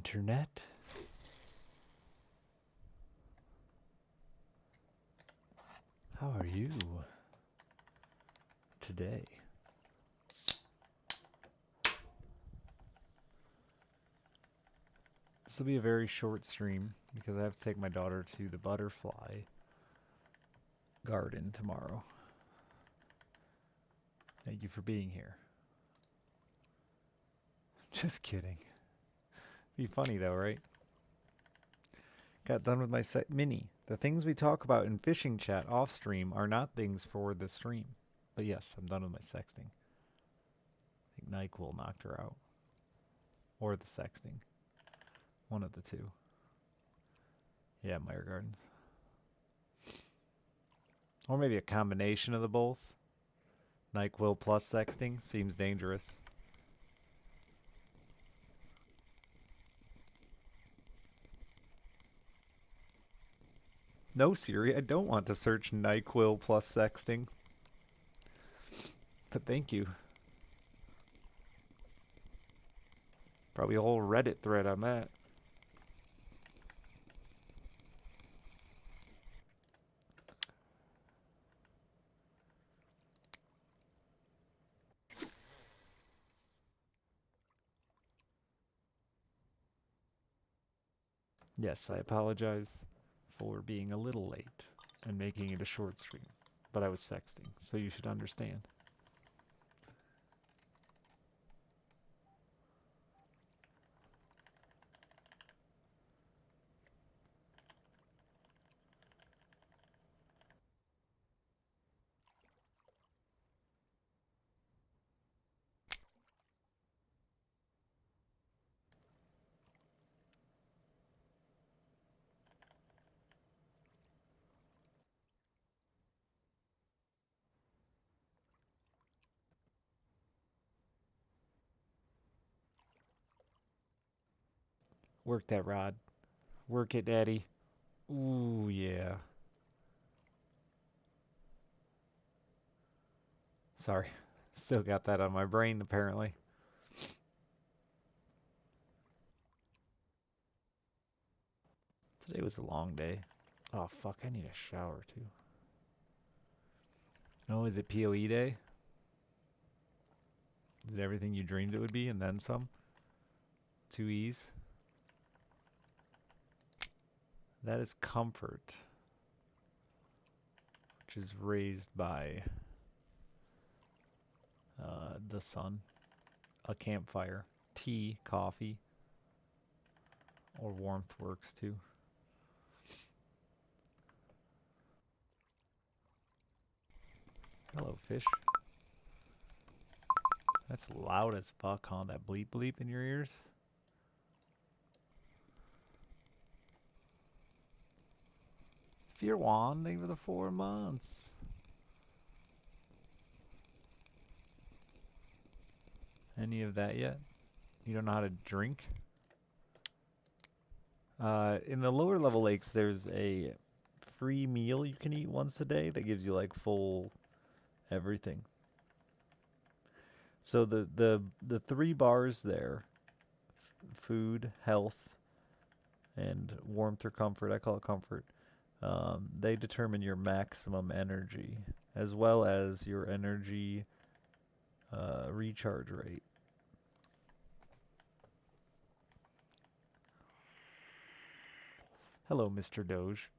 Internet. How are you today? This will be a very short stream because I have to take my daughter to the butterfly garden tomorrow. Thank you for being here. Just kidding. Be funny though, right? Got done with my mini. The things we talk about in fishing chat off stream are not things for the stream. But yes, I'm done with my sexting. I think NyQuil knocked her out. Or the sexting. One of the two. Yeah, Meyer Gardens. Or maybe a combination of the both. NyQuil plus sexting seems dangerous. No, Siri, I don't want to search NyQuil plus sexting. But thank you. Probably a whole Reddit thread on that. Yes, I apologize for being a little late and making it a short stream. But I was sexting, so you should understand. Work that rod. Work it, Daddy. Ooh, yeah. Sorry. Still got that on my brain, apparently. Today was a long day. Oh, fuck. I need a shower, too. Oh, is it PoE day? Is it everything you dreamed it would be and then some? 2 E's? That is comfort, which is raised by the sun, a campfire, tea, coffee, or warmth works too. Hello, fish. That's loud as fuck, huh? That bleep bleep in your ears? Fear Wand, thank you for the 4 months. Any of that yet? You don't know how to drink? In the lower level lakes, there's a free meal you can eat once a day that gives you like full everything. So the 3 bars there, food, health, and warmth or comfort, I call it comfort, they determine your maximum energy as well as your energy recharge rate. Hello, Mr. Doge.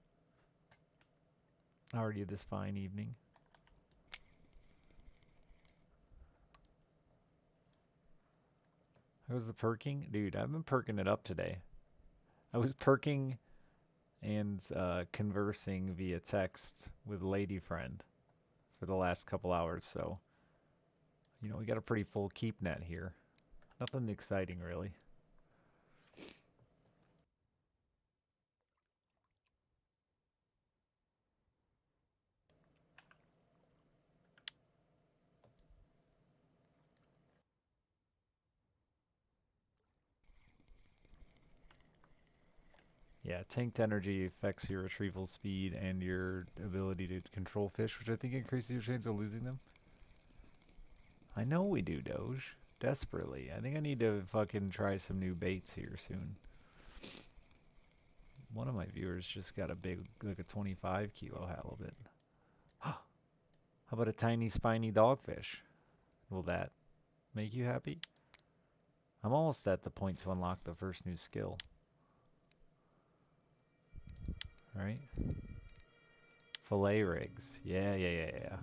How are you this fine evening? How's the perking? Dude, I've been perking it up today. I was perking and conversing via text with Lady Friend for the last couple hours, so you know, we got a pretty full keep net here. Nothing exciting, really. Yeah, tanked energy affects your retrieval speed and your ability to control fish, which I think increases your chance of losing them. I know we do, Doge. Desperately. I think I need to fucking try some new baits here soon. One of my viewers just got a big, like a 25 kilo halibut. How about a tiny spiny dogfish? Will that make you happy? I'm almost at the point to unlock the first new skill. Alright. Fillet rigs. Yeah.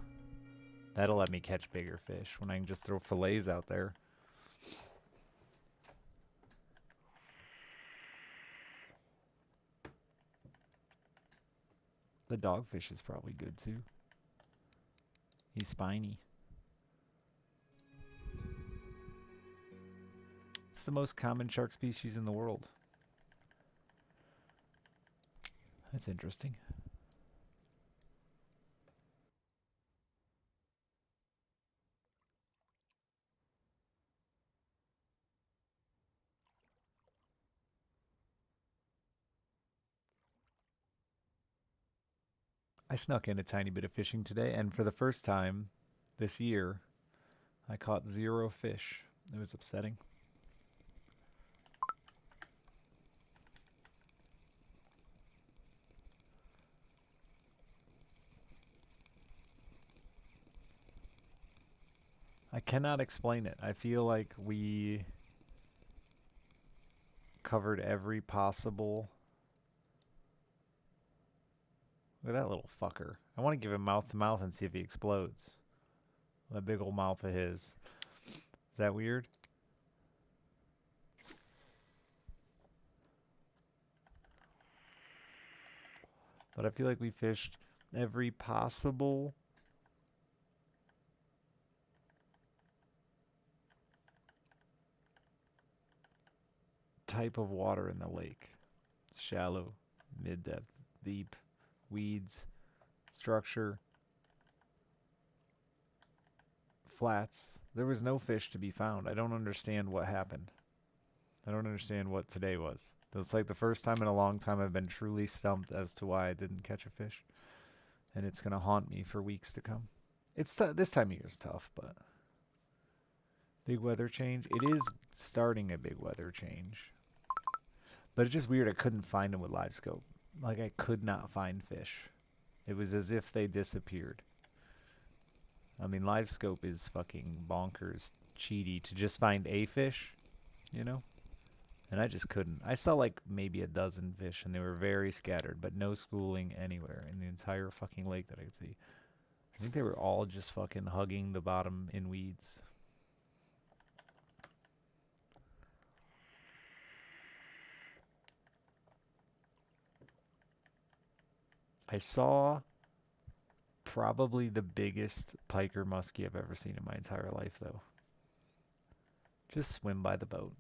That'll let me catch bigger fish when I can just throw fillets out there. The dogfish is probably good too. He's spiny. It's the most common shark species in the world. That's interesting. I snuck in a tiny bit of fishing today, and for the first time this year, I caught 0 fish. It was upsetting. I cannot explain it. I feel like we covered every possible... Look at that little fucker. I want to give him mouth to mouth and see if he explodes. That big old mouth of his. Is that weird? But I feel like we fished every possible type of water in the lake. Shallow, mid-depth, deep, weeds, structure, flats. There was no fish to be found. I don't understand what happened. I don't understand what today was. It's like the first time in a long time I've been truly stumped as to why I didn't catch a fish. And it's going to haunt me for weeks to come. It's this time of year is tough, but big weather change. It is starting a big weather change. But it's just weird I couldn't find them with live scope. Like I could not find fish. It was as if they disappeared. I mean, live scope is fucking bonkers cheaty to just find a fish, you know? And I just couldn't. I saw like maybe a dozen fish and they were very scattered, but no schooling anywhere in the entire fucking lake that I could see. I think they were all just fucking hugging the bottom in weeds. I saw probably the biggest piker muskie I've ever seen in my entire life, though. Just swim by the boat.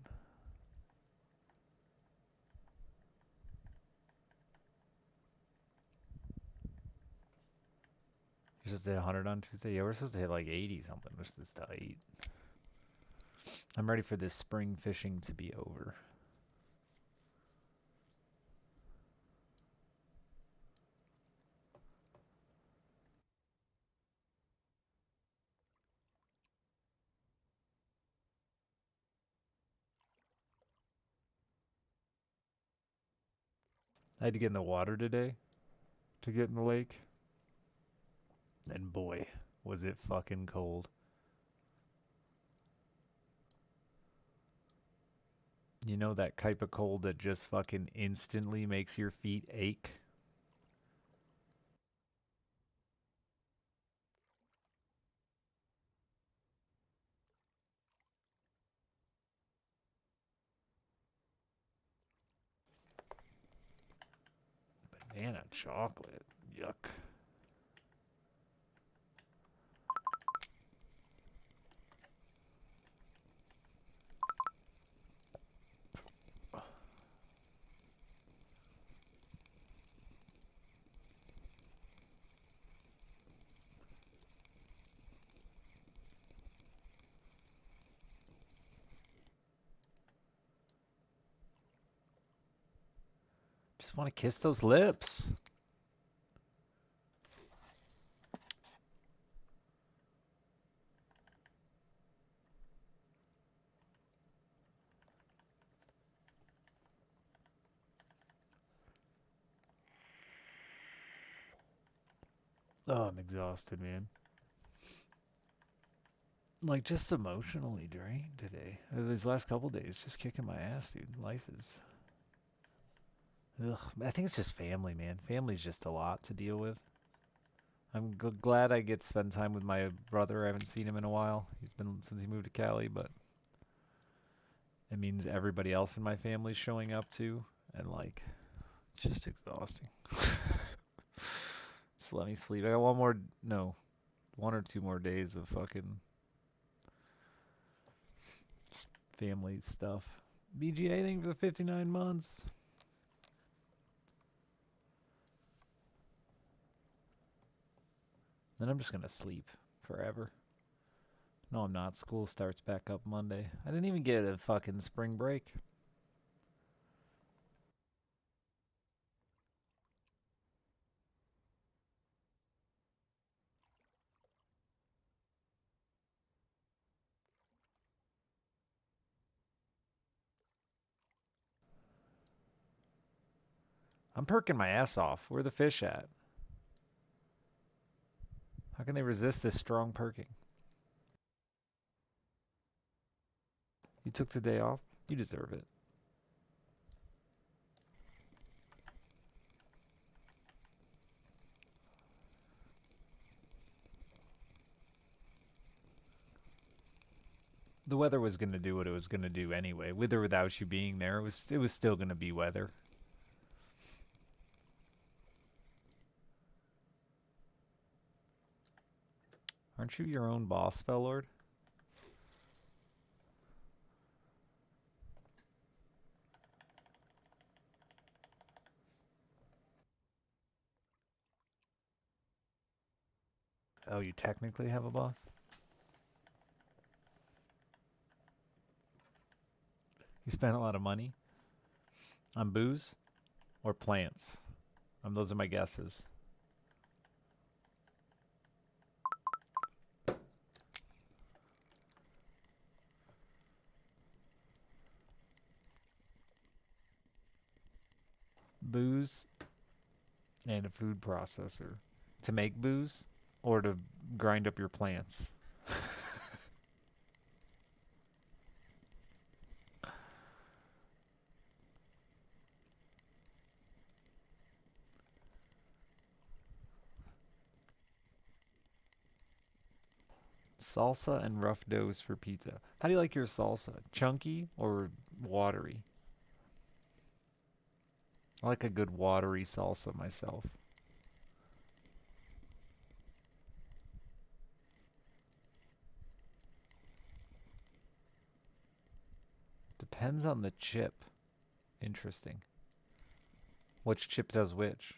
You're supposed to hit 100 on Tuesday? Yeah, we're supposed to hit like 80 something, which is tight. I'm ready for this spring fishing to be over. I had to get in the water today to get in the lake. And boy, was it fucking cold. You know that type of cold that just fucking instantly makes your feet ache? Banana chocolate. Yuck. Just want to kiss those lips. Oh, I'm exhausted, man. Like, just emotionally drained today. These last couple days, just kicking my ass, dude. Life is. Ugh. I think it's just family, man. Family's just a lot to deal with. I'm glad I get to spend time with my brother. I haven't seen him in a while. He's been since he moved to Cali, but it means everybody else in my family's showing up too, and like, it's just exhausting. Just let me sleep. I got no, 1 or 2 more days of fucking family stuff. BGA thing for the 59 months. Then I'm just gonna sleep forever. No, I'm not. School starts back up Monday. I didn't even get a fucking spring break. I'm perking my ass off. Where are the fish at? How can they resist this strong perking? You took the day off? You deserve it. The weather was going to do what it was going to do anyway. With or without you being there, it was still going to be weather. Aren't you your own boss, Fellord? Oh, you technically have a boss? You spent a lot of money on booze or plants? Those are my guesses. Booze and a food processor. To make booze or to grind up your plants? Salsa and rough doughs for pizza. How do you like your salsa? Chunky or watery? I like a good watery salsa myself. Depends on the chip. Interesting. Which chip does which?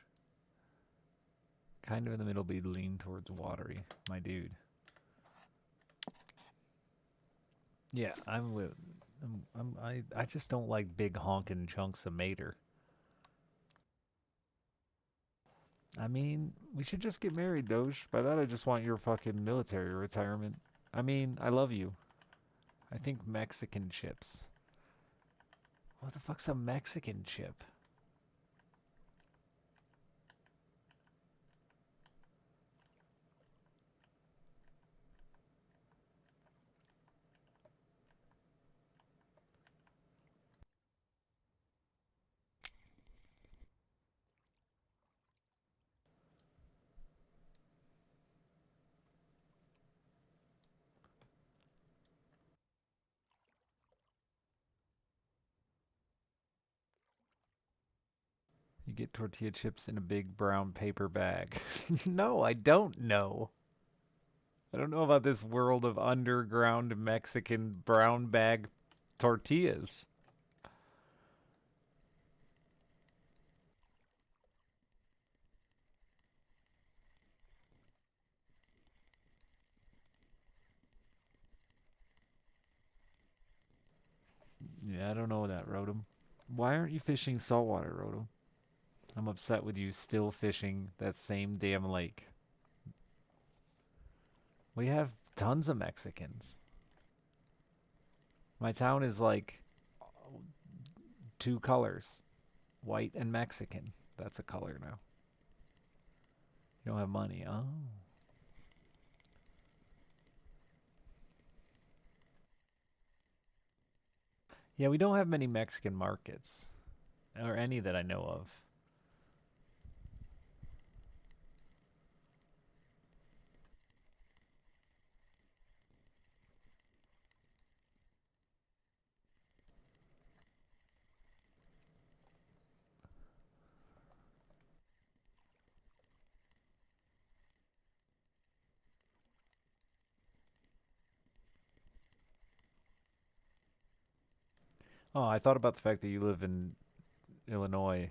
Kind of in the middle, be lean towards watery, my dude. Yeah, I'm with. I just don't like big honking chunks of mater. I mean, we should just get married, Doge. By that, I just want your fucking military retirement. I mean, I love you. I think Mexican chips. What the fuck's a Mexican chip? You get tortilla chips in a big brown paper bag. No, I don't know. I don't know about this world of underground Mexican brown bag tortillas. Yeah, I don't know that, Rotom. Why aren't you fishing saltwater, Rotom? I'm upset with you still fishing that same damn lake. We have tons of Mexicans. My town is like 2 colors, white and Mexican. That's a color now. You don't have money. Oh. Yeah, we don't have many Mexican markets. Or any that I know of. Oh, I thought about the fact that you live in Illinois.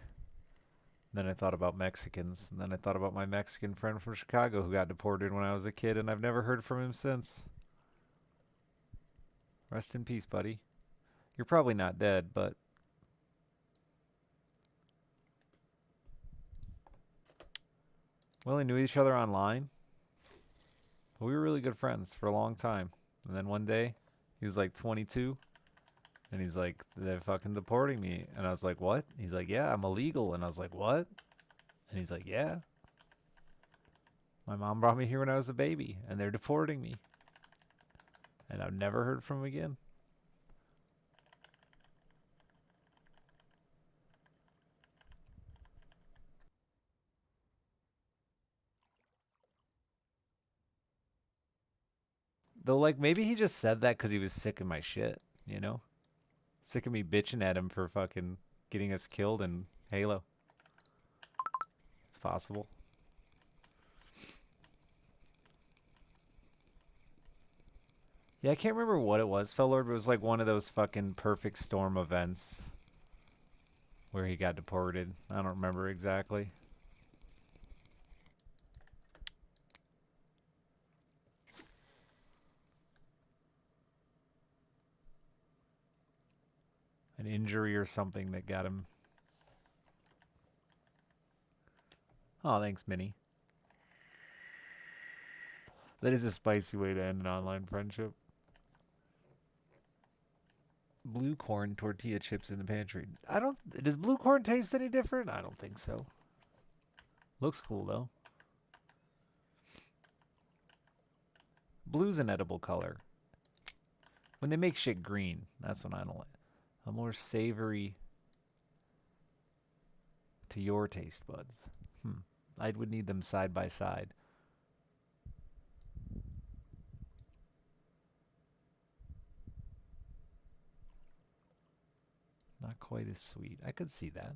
Then I thought about Mexicans. And then I thought about my Mexican friend from Chicago who got deported when I was a kid, and I've never heard from him since. Rest in peace, buddy. You're probably not dead, but we only knew each other online. We were really good friends for a long time. And then one day, he was like 22, and he's like, they're fucking deporting me. And I was like, what? He's like, yeah, I'm illegal. And I was like, what? And he's like, yeah. My mom brought me here when I was a baby, and they're deporting me. And I've never heard from him again. Though, like, maybe he just said that because he was sick of my shit, you know? Sick of me bitching at him for fucking getting us killed in Halo. It's possible. Yeah, I can't remember what it was, Fellord, but it was like one of those fucking perfect storm events where he got deported. I don't remember exactly. An injury or something that got him. Oh, thanks, Minnie. That is a spicy way to end an online friendship. Blue corn tortilla chips in the pantry. I don't. Does blue corn taste any different? I don't think so. Looks cool though. Blue's an edible color. When they make shit green, that's when I don't like. A more savory to your taste buds. I would need them side by side. Not quite as sweet. I could see that.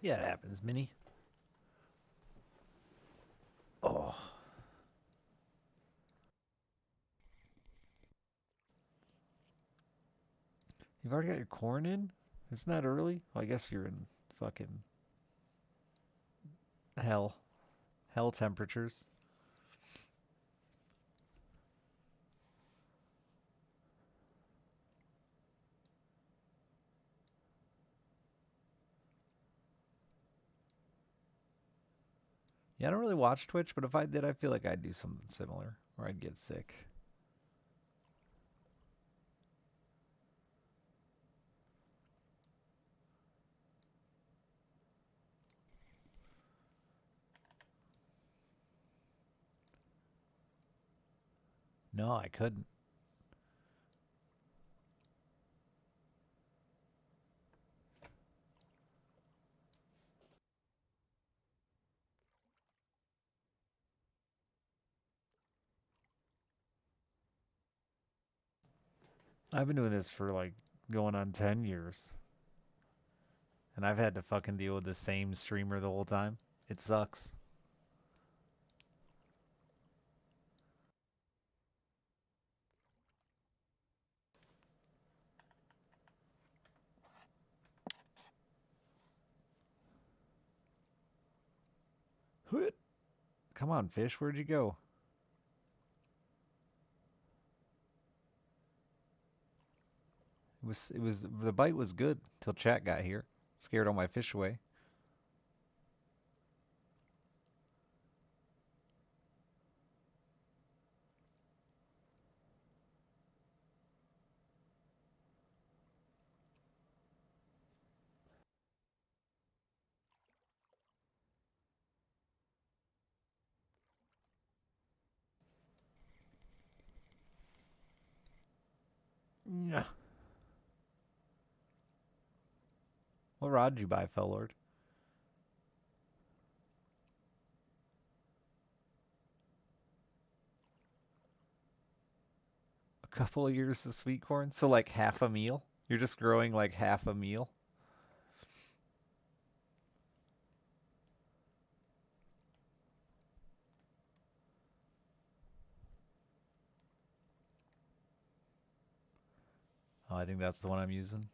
Yeah, it happens, Minnie. Oh. You've already got your corn in? Isn't that early? Well, I guess you're in fucking hell. Hell temperatures. Yeah, I don't really watch Twitch, but if I did, I feel like I'd do something similar, or I'd get sick. No, I couldn't. I've been doing this for like going on 10 years. And I've had to fucking deal with the same streamer the whole time. It sucks. Come on, fish. Where'd you go? The bite was good till chat got here. Scared all my fish away. Yeah. What rod did you buy, Fellord? A couple of years of sweet corn? So like half a meal? You're just growing like half a meal? Oh, I think that's the one I'm using.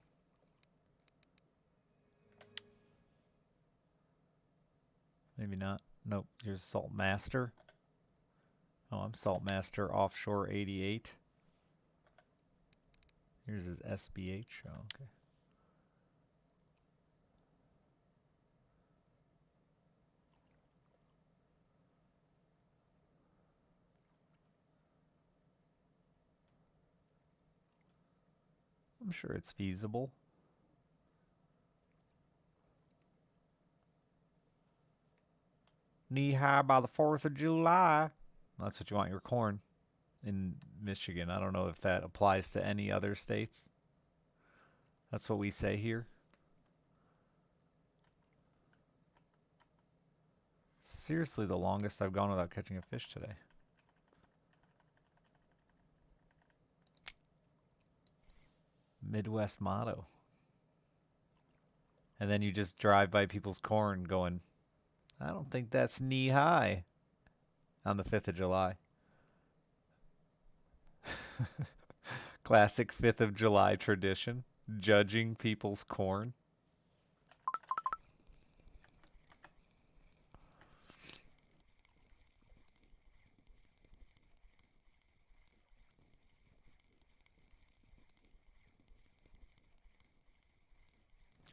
Maybe not. Nope, here's Salt Master. Oh, I'm Salt Master Offshore 88. Here's his SBH. Oh, okay. I'm sure it's feasible. Knee high by the 4th of July. That's what you want your corn in Michigan. I don't know if that applies to any other states. That's what we say here. Seriously, the longest I've gone without catching a fish today. Midwest motto. And then you just drive by people's corn going, I don't think that's knee high on the 5th of July. Classic 5th of July tradition, judging people's corn.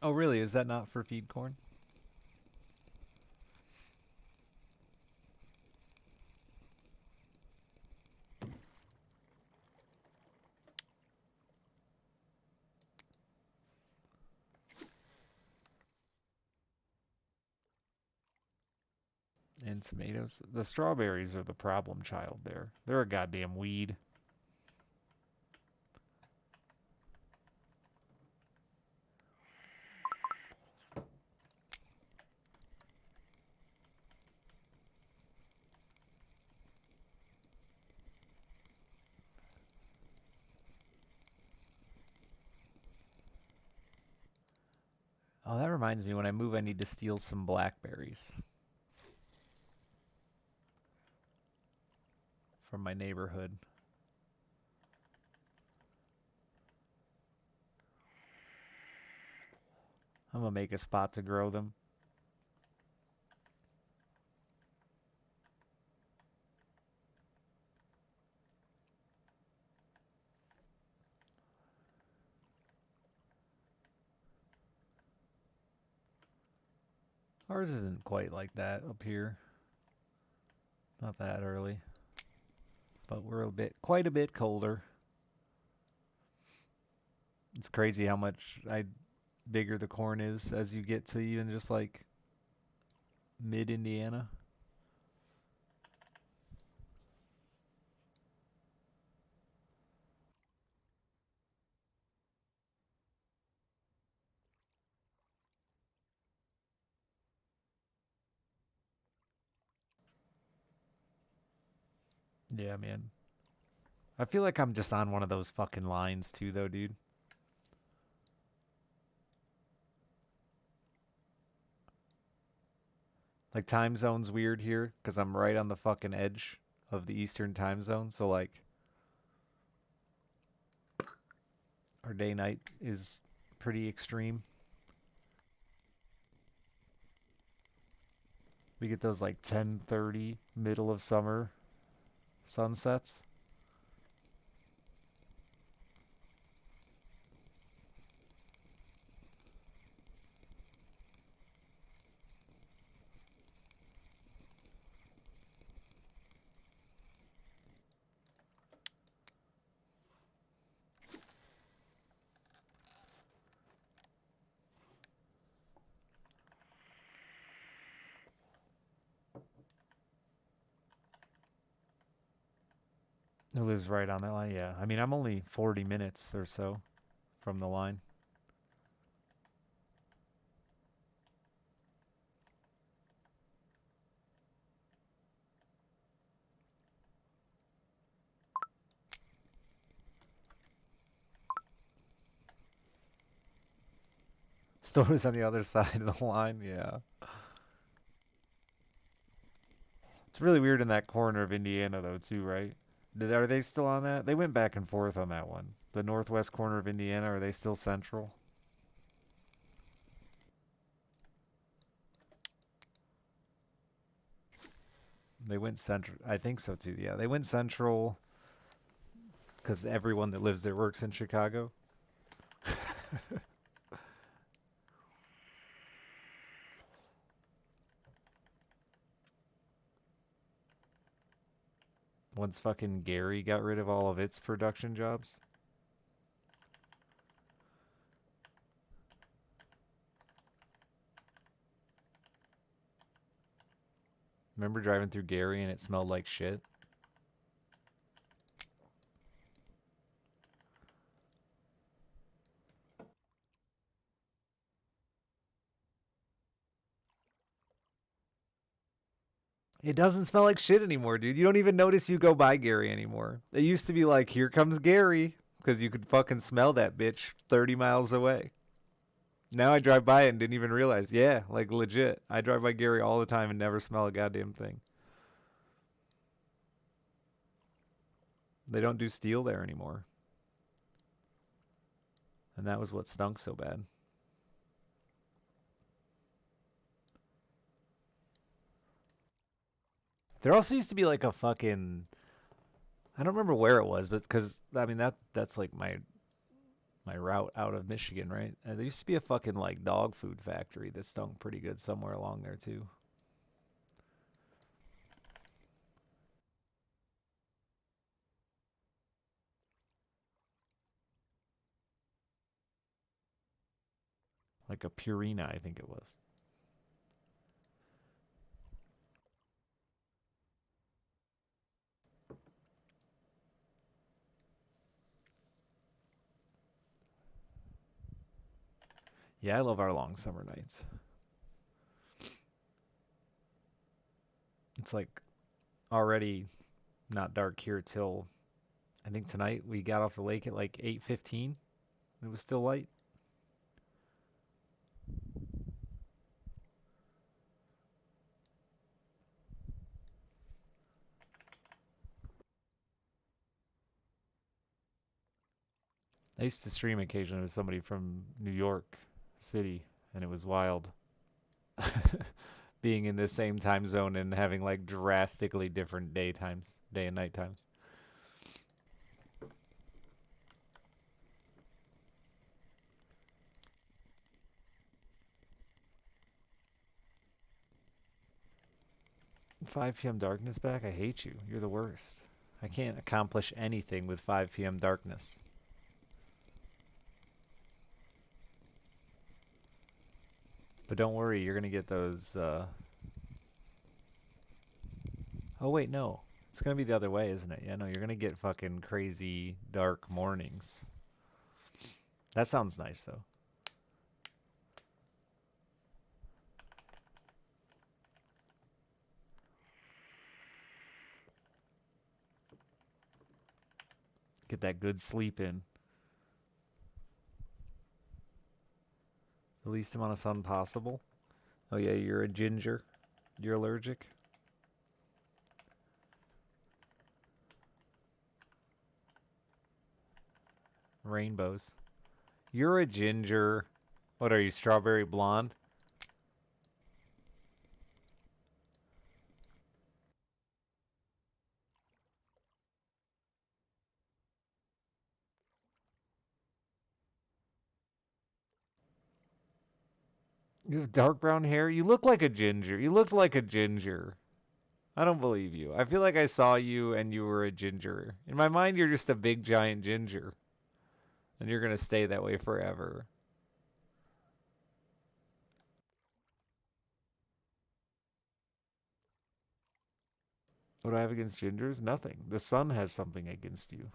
Oh, really? Is that not for feed corn? And tomatoes. The strawberries are the problem child there. They're a goddamn weed. Oh, that reminds me, when I move, I need to steal some blackberries from my neighborhood. I'm gonna make a spot to grow them. Ours isn't quite like that up here. Not that early. But we're quite a bit colder. It's crazy how much bigger the corn is as you get to even just like mid-Indiana. Yeah, man. I feel like I'm just on one of those fucking lines too, though, dude. Like, time zone's weird here because I'm right on the fucking edge of the Eastern time zone. So, like, our day night is pretty extreme. We get those like 10:30 middle of summer sunsets. It lives right on that line. Yeah. I mean, I'm only 40 minutes or so from the line. Store is on the other side of the line. Yeah. It's really weird in that corner of Indiana, though, too, right? Are they still on that? They went back and forth on that one. The northwest corner of Indiana, are they still central? They went central. I think so, too. Yeah, they went central because everyone that lives there works in Chicago. Once fucking Gary got rid of all of its production jobs. Remember driving through Gary and it smelled like shit? It doesn't smell like shit anymore, dude. You don't even notice you go by Gary anymore. It used to be like, here comes Gary, because you could fucking smell that bitch 30 miles away. Now I drive by it and didn't even realize. Yeah, like legit. I drive by Gary all the time and never smell a goddamn thing. They don't do steel there anymore. And that was what stunk so bad. There also used to be like a fucking, I don't remember where it was, but because I mean that's like my route out of Michigan, right? There used to be a fucking like dog food factory that stunk pretty good somewhere along there too. Like a Purina, I think it was. Yeah, I love our long summer nights. It's like already not dark here till I think tonight we got off the lake at like 8:15. It was still light. I used to stream occasionally with somebody from New York City, and it was wild. Being in the same time zone and having like drastically different day and night times. 5 p.m. darkness back? I hate you. You're the worst. I can't accomplish anything with 5 p.m. darkness. But don't worry, you're gonna get those. Oh wait, no, it's gonna be the other way, isn't it? Yeah, no, you're gonna get fucking crazy dark mornings. That sounds nice though. Get that good sleep in. The least amount of sun possible. Oh yeah, you're a ginger. You're allergic. Rainbows. You're a ginger. What are you, strawberry blonde? You have dark brown hair? You look like a ginger. You looked like a ginger. I don't believe you. I feel like I saw you and you were a ginger. In my mind, you're just a big giant ginger. And you're going to stay that way forever. What do I have against gingers? Nothing. The sun has something against you.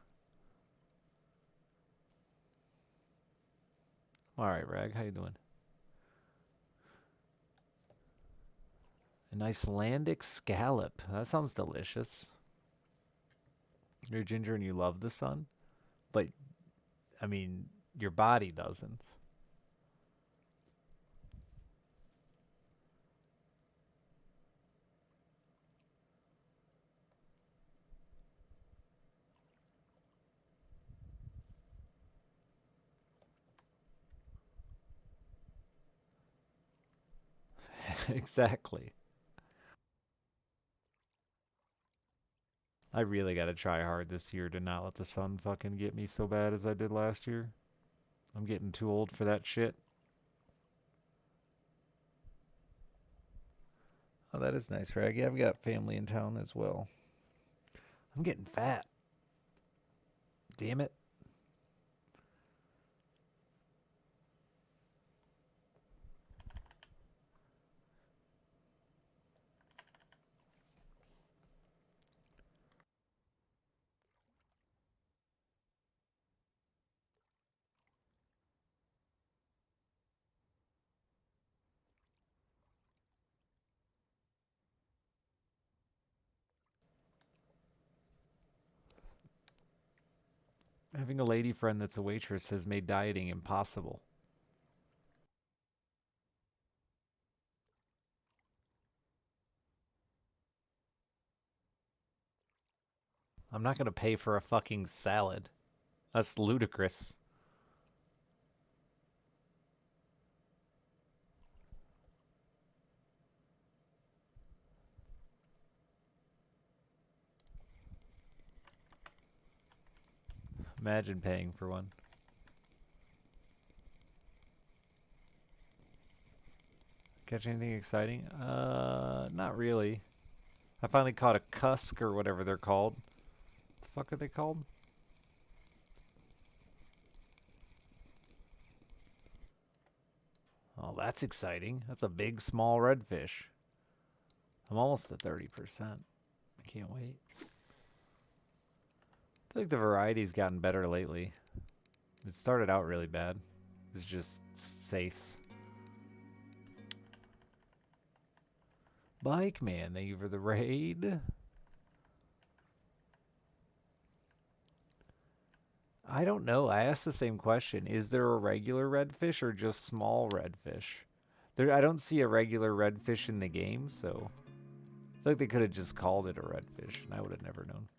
All right, Rag. How you doing? An Icelandic scallop. That sounds delicious. You're ginger and you love the sun, but I mean, your body doesn't. Exactly. I really got to try hard this year to not let the sun fucking get me so bad as I did last year. I'm getting too old for that shit. Oh, that is nice, Rag. Yeah, I've got family in town as well. I'm getting fat. Damn it. Having a lady friend that's a waitress has made dieting impossible. I'm not going to pay for a fucking salad. That's ludicrous. Imagine paying for one. Catch anything exciting? Not really. I finally caught a cusk or whatever they're called. The fuck are they called? Oh, that's exciting. That's a big, small redfish. I'm almost at 30%. I can't wait. I feel like the variety's gotten better lately. It started out really bad. It's just safe. Bike man, thank you for the raid. I don't know. I asked the same question. Is there a regular redfish or just small redfish? There, I don't see a regular redfish in the game, so I feel like they could have just called it a redfish, and I would have never known.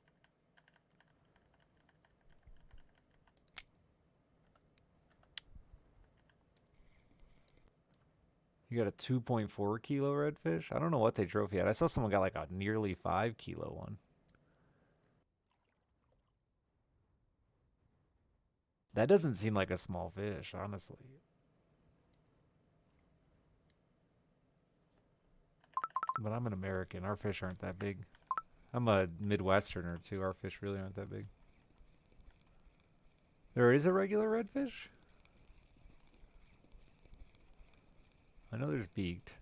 You got a 2.4 kilo redfish? I don't know what they trophy had. I saw someone got like a nearly 5 kilo one. That doesn't seem like a small fish, honestly. But I'm an American. Our fish aren't that big. I'm a Midwesterner too. Our fish really aren't that big. There is a regular redfish? I know there's beaked.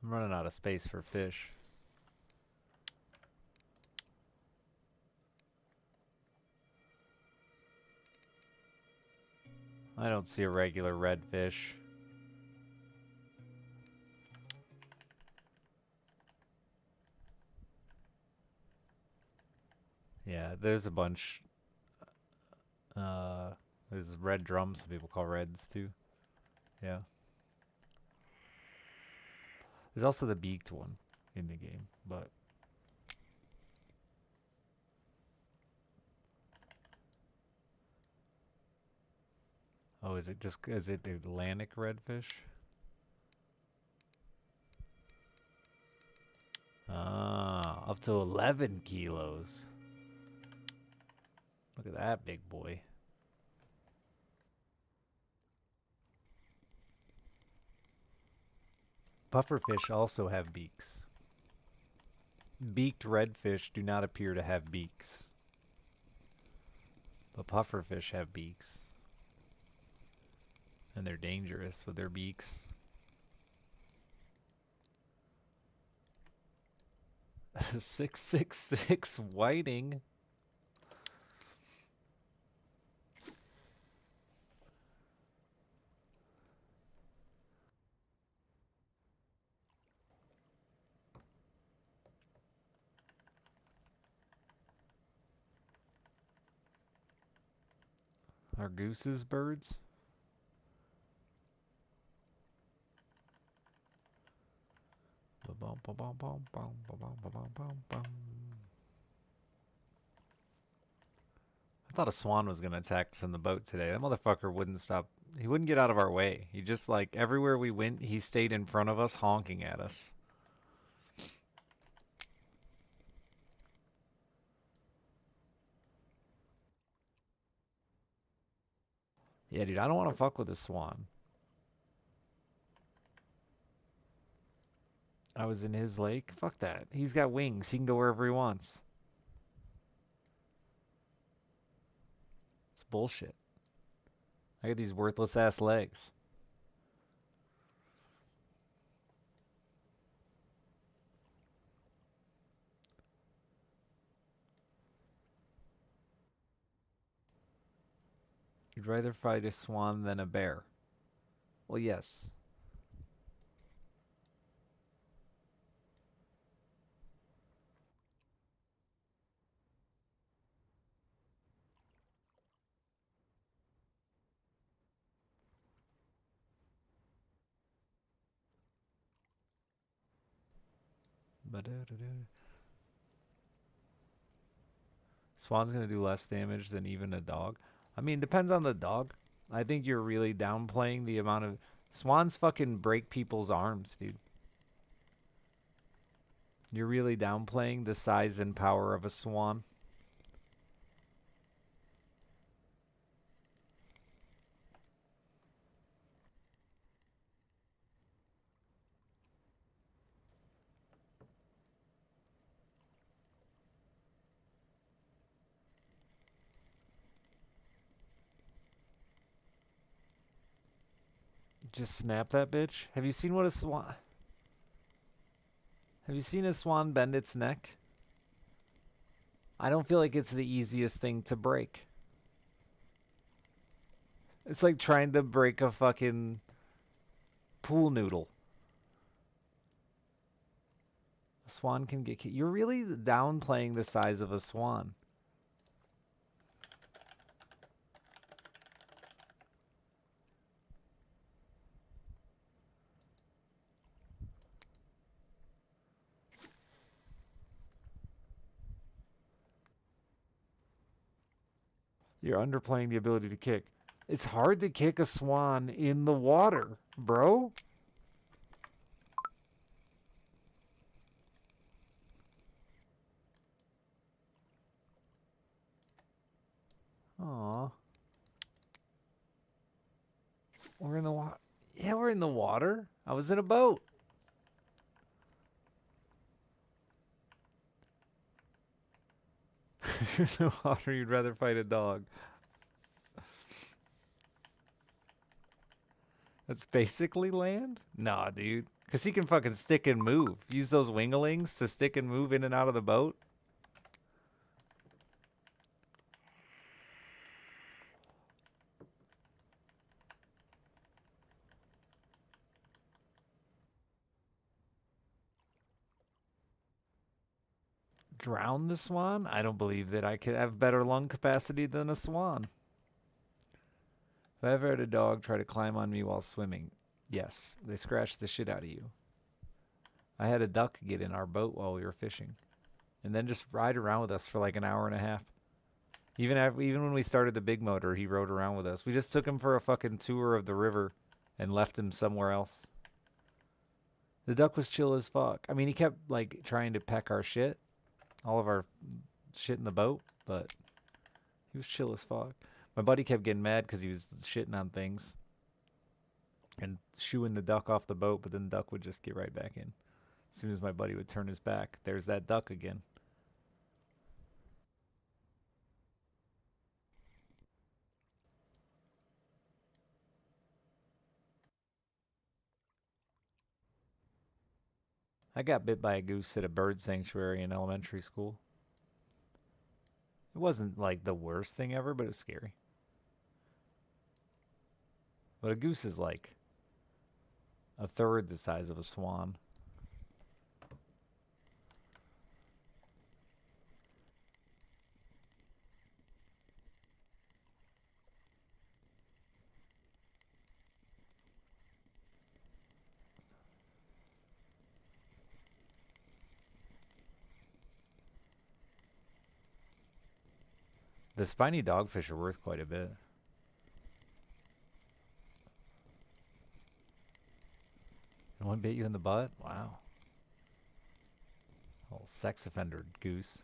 I'm running out of space for fish. I don't see a regular redfish. Yeah, there's a bunch. Uh, there's red drums. Some people call reds too. Yeah. There's also the beaked one in the game, but oh, is it the Atlantic redfish? Ah, Up to 11 kilos. Look at that big boy. Pufferfish also have beaks. Beaked redfish do not appear to have beaks. But pufferfish have beaks. And they're dangerous with their beaks. 666 whiting. Are gooses birds? I thought a swan was going to attack us in the boat today. That motherfucker wouldn't stop. He wouldn't get out of our way. He just, like, everywhere we went, he stayed in front of us, honking at us. Yeah, dude, I don't want to fuck with a swan. I was in his lake. Fuck that. He's got wings. He can go wherever he wants. It's bullshit. I got these worthless ass legs. You'd rather fight a swan than a bear. Well, yes. Swan's gonna do less damage than even a dog. I mean, depends on the dog. I think you're really downplaying the amount of swans fucking break people's arms, dude. You're really downplaying the size and power of a swan. Just snap that bitch. Have you seen what a swan... Have you seen a swan bend its neck? I don't feel like it's the easiest thing to break. It's like trying to break a fucking pool noodle. A swan can get... You're really downplaying the size of a swan. You're underplaying the ability to kick. It's hard to kick a swan in the water, bro. Aw. We're in the water. Yeah, we're in the water. I was in a boat. You're in the water, you'd rather fight a dog. That's basically land? Nah, dude. Because he can fucking stick and move. Use those winglings to stick and move in and out of the boat. Drown the swan? I don't believe that I could have better lung capacity than a swan. If I ever had a dog try to climb on me while swimming, yes, they scratch the shit out of you. I had a duck get in our boat while we were fishing, and then just ride around with us for like an hour and a half. Even when we started the big motor, he rode around with us. We just took him for a fucking tour of the river and left him somewhere else. The duck was chill as fuck. I mean, he kept like trying to peck our shit, all of our shit in the boat, but he was chill as fuck. My buddy kept getting mad because he was shitting on things and shooing the duck off the boat, but then the duck would just get right back in. As soon as my buddy would turn his back, there's that duck again. I got bit by a goose at a bird sanctuary in elementary school. It wasn't like the worst thing ever, but it was scary. But a goose is like a third the size of a swan. The spiny dogfish are worth quite a bit. And one bit you in the butt? Wow. Little sex offender goose.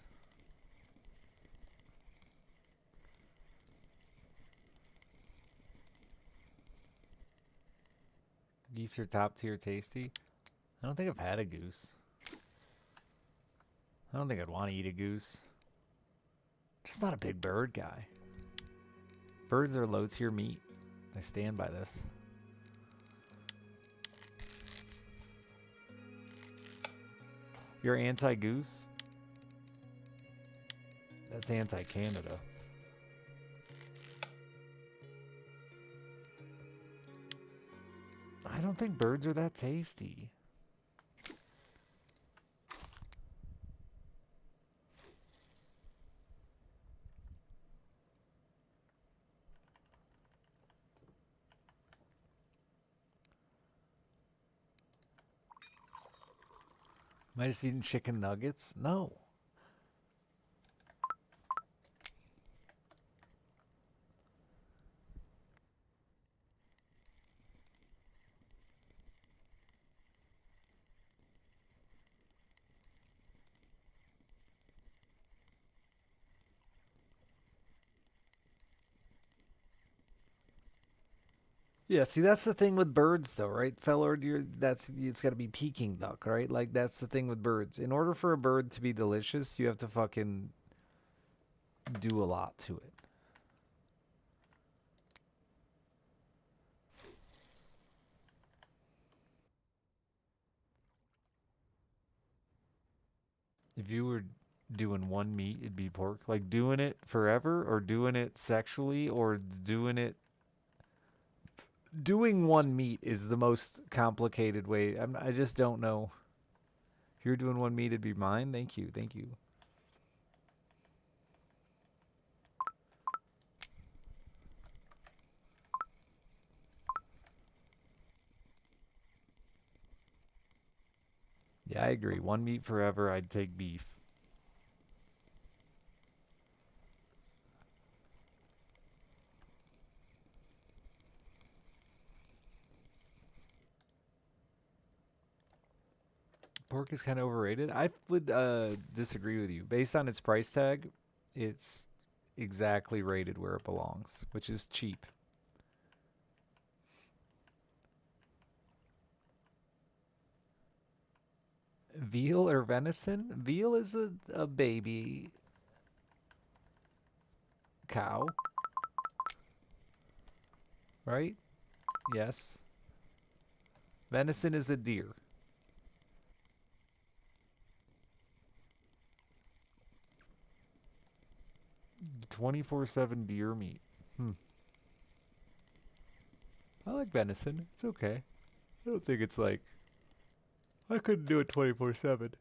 Geese are top tier tasty. I don't think I've had a goose. I don't think I'd want to eat a goose. Just not a big bird guy. Birds are low tier meat. I stand by this. You're anti-goose? That's anti-Canada. I don't think birds are that tasty. Am I just eating chicken nuggets? No. Yeah, see that's the thing with birds though, right? Feller, it's got to be Peking duck, right? Like that's the thing with birds. In order for a bird to be delicious, you have to fucking do a lot to it. If you were doing one meat, it'd be pork. Like doing it forever or doing it sexually or doing one meat is the most complicated way. I just don't know. If you're doing one meat, it'd be mine. Thank you. Thank you. Yeah, I agree. One meat forever, I'd take beef. Pork is kind of overrated. I would disagree with you. Based on its price tag, it's exactly rated where it belongs, which is cheap. Veal or venison? Veal is a baby cow, right? Yes. Venison is a deer. 24/7 deer meat. Hmm. I like venison. It's okay. I don't think it's like I couldn't do it 24/7.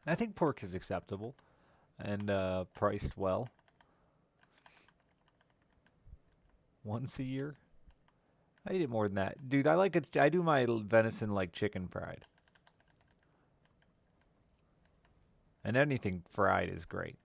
I think pork is acceptable and priced well. Once a year. I eat it more than that, dude. I like it. I do my venison like chicken fried, and anything fried is great.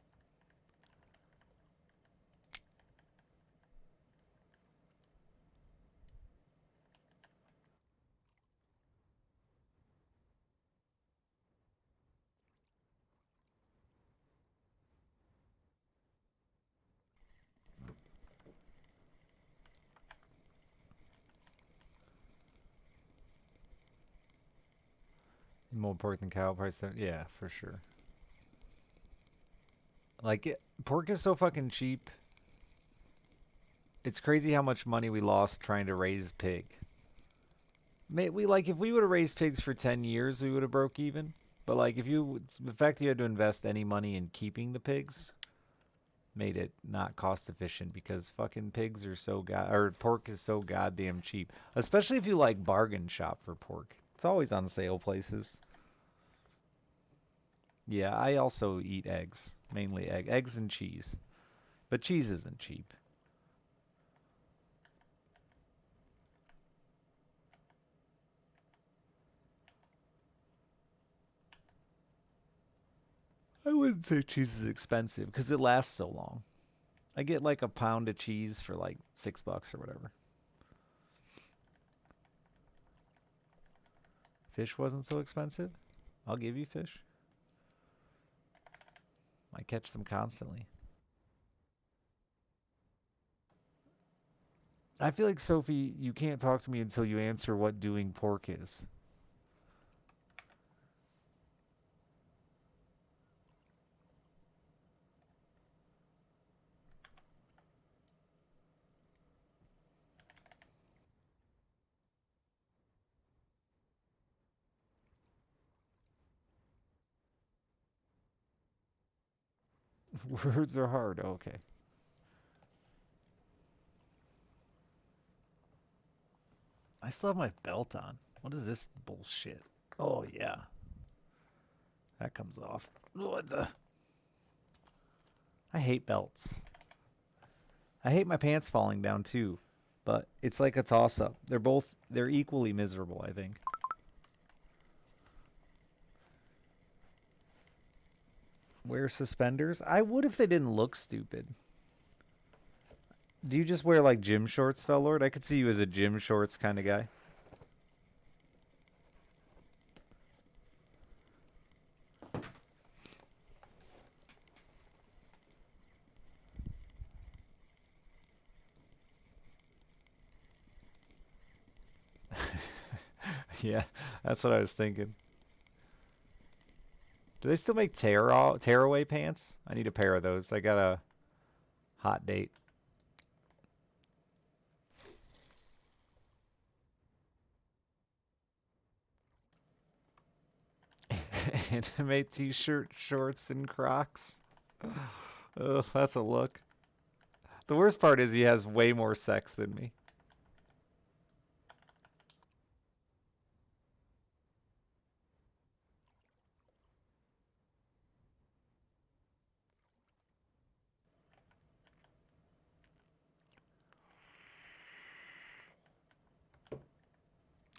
More pork than cow price. Yeah, for sure. Like pork is so fucking cheap. It's crazy how much money we lost trying to raise pig. We like if we would have raised pigs for 10 years, we would have broke even. But like if you the fact that you had to invest any money in keeping the pigs made it not cost efficient because fucking pigs are so or pork is so goddamn cheap. Especially if you like bargain shop for pork. It's always on sale places. Yeah, I also eat eggs, mainly eggs and cheese. But cheese isn't cheap. I wouldn't say cheese is expensive because it lasts so long. I get like a pound of cheese for like $6 or whatever. Fish wasn't so expensive. I'll give you fish. I catch them constantly. I feel like Sophie, you can't talk to me until you answer what doing pork is. Words are hard. Okay. I still have my belt on. What is this bullshit? Oh yeah, that comes off. What the? I hate belts. I hate my pants falling down too, but it's like a toss up. They're equally miserable, I think. Wear suspenders? I would if they didn't look stupid. Do you just wear like gym shorts, Fellord? I could see you as a gym shorts kind of guy. Yeah, that's what I was thinking. Do they still make tearaway pants? I need a pair of those. I got a hot date. Anime t-shirt, shorts, and Crocs. Oh, that's a look. The worst part is he has way more sex than me.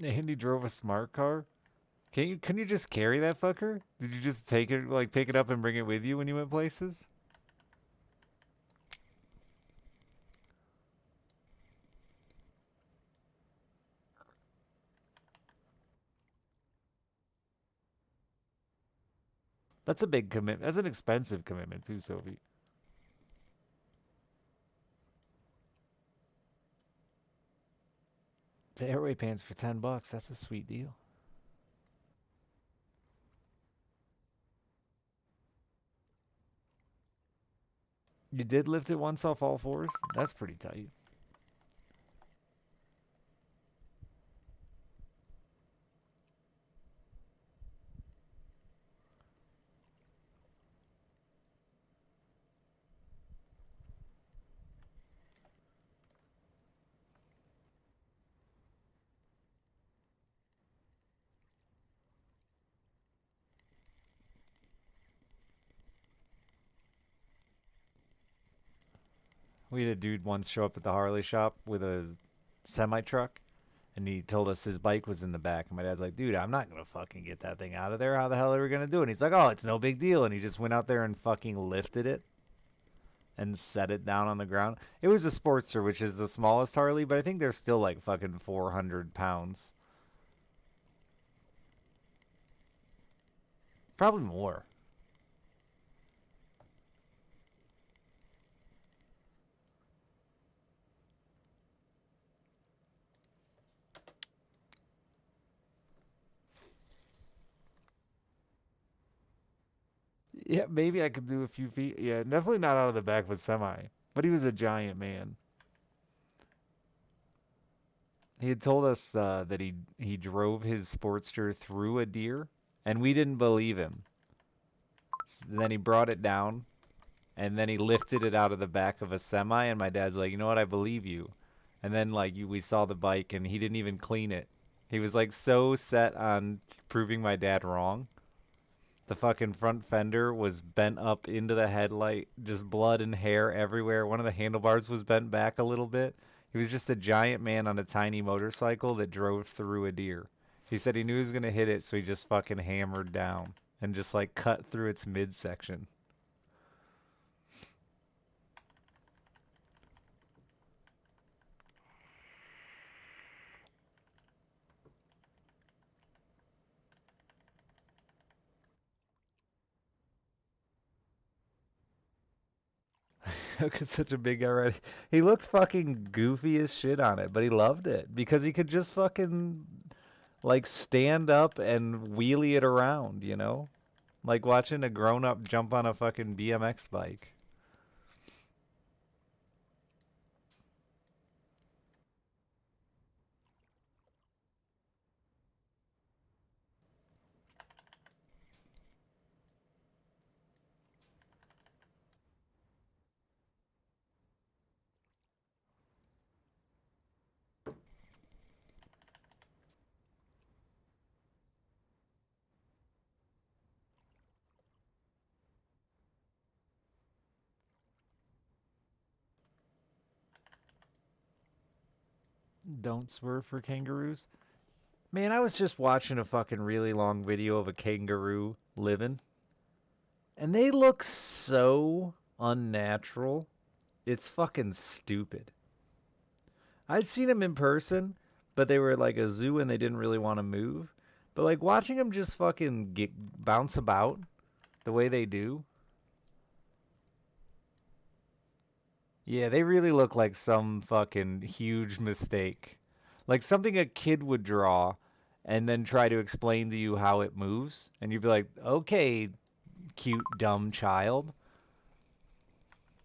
Andy drove a smart car. Can you just carry that fucker? Did you just take it like pick it up and bring it with you when you went places? That's a big commitment. That's an expensive commitment too, Sophie. The airway pants for $10. That's a sweet deal. You did lift it once off all fours? That's pretty tight. We had a dude once show up at the Harley shop with a semi truck, and he told us his bike was in the back. And my dad's like, "Dude, I'm not gonna fucking get that thing out of there. How the hell are we gonna do it?" And he's like, "Oh, it's no big deal." And he just went out there and fucking lifted it and set it down on the ground. It was a Sportster, which is the smallest Harley, but I think they're still like fucking 400 pounds. Probably more. Yeah, maybe I could do a few feet. Yeah, definitely not out of the back of a semi. But he was a giant man. He had told us that he drove his Sportster through a deer, and we didn't believe him. Then he brought it down, and then he lifted it out of the back of a semi, and my dad's like, you know what, I believe you. And then like we saw the bike, and he didn't even clean it. He was like so set on proving my dad wrong. The fucking front fender was bent up into the headlight, just blood and hair everywhere. One of the handlebars was bent back a little bit. He was just a giant man on a tiny motorcycle that drove through a deer. He said he knew he was going to hit it, so he just fucking hammered down and just like cut through its midsection. Look at such a big guy already. He looked fucking goofy as shit on it, but he loved it because he could just fucking like stand up and wheelie it around, you know? Like watching a grown up jump on a fucking BMX bike. Don't swerve for kangaroos. Man, I was just watching a fucking really long video of a kangaroo living, and they look so unnatural. It's fucking stupid. I'd seen them in person, but they were at like a zoo and they didn't really want to move. But like watching them just fucking bounce about the way they do, yeah, they really look like some fucking huge mistake. Like something a kid would draw and then try to explain to you how it moves. And you'd be like, okay, cute, dumb child.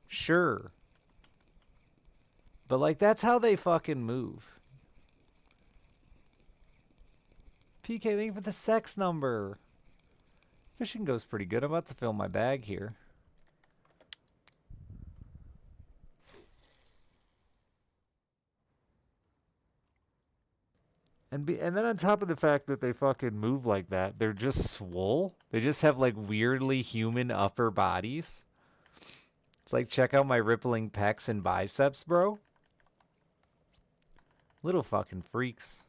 Sure. But like, that's how they fucking move. PK, thank you for the sex number. Fishing goes pretty good. I'm about to fill my bag here. And then on top of the fact that they fucking move like that, they're just swole. They just have like weirdly human upper bodies. It's like check out my rippling pecs and biceps, bro. Little fucking freaks.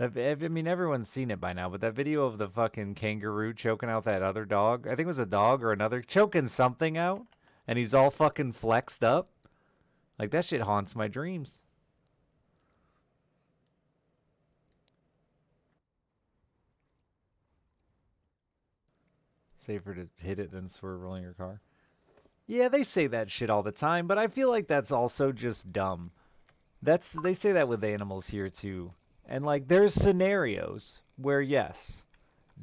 I mean, everyone's seen it by now, but that video of the fucking kangaroo choking out that other dog, I think it was a dog or another, choking something out, and he's all fucking flexed up. Like, that shit haunts my dreams. Safer to hit it than swerve rolling your car. Yeah, they say that shit all the time, but I feel like that's also just dumb. They say that with animals here too. And like there's scenarios where yes,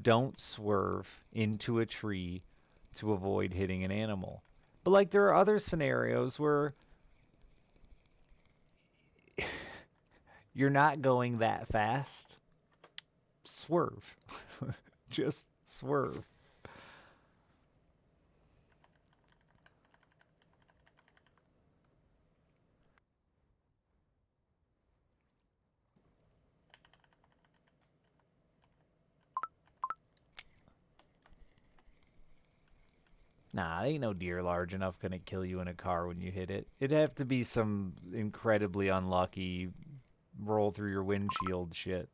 don't swerve into a tree to avoid hitting an animal. But like there are other scenarios where you're not going that fast. Swerve. Just swerve. Nah, ain't no deer large enough gonna kill you in a car when you hit it. It'd have to be some incredibly unlucky roll through your windshield shit.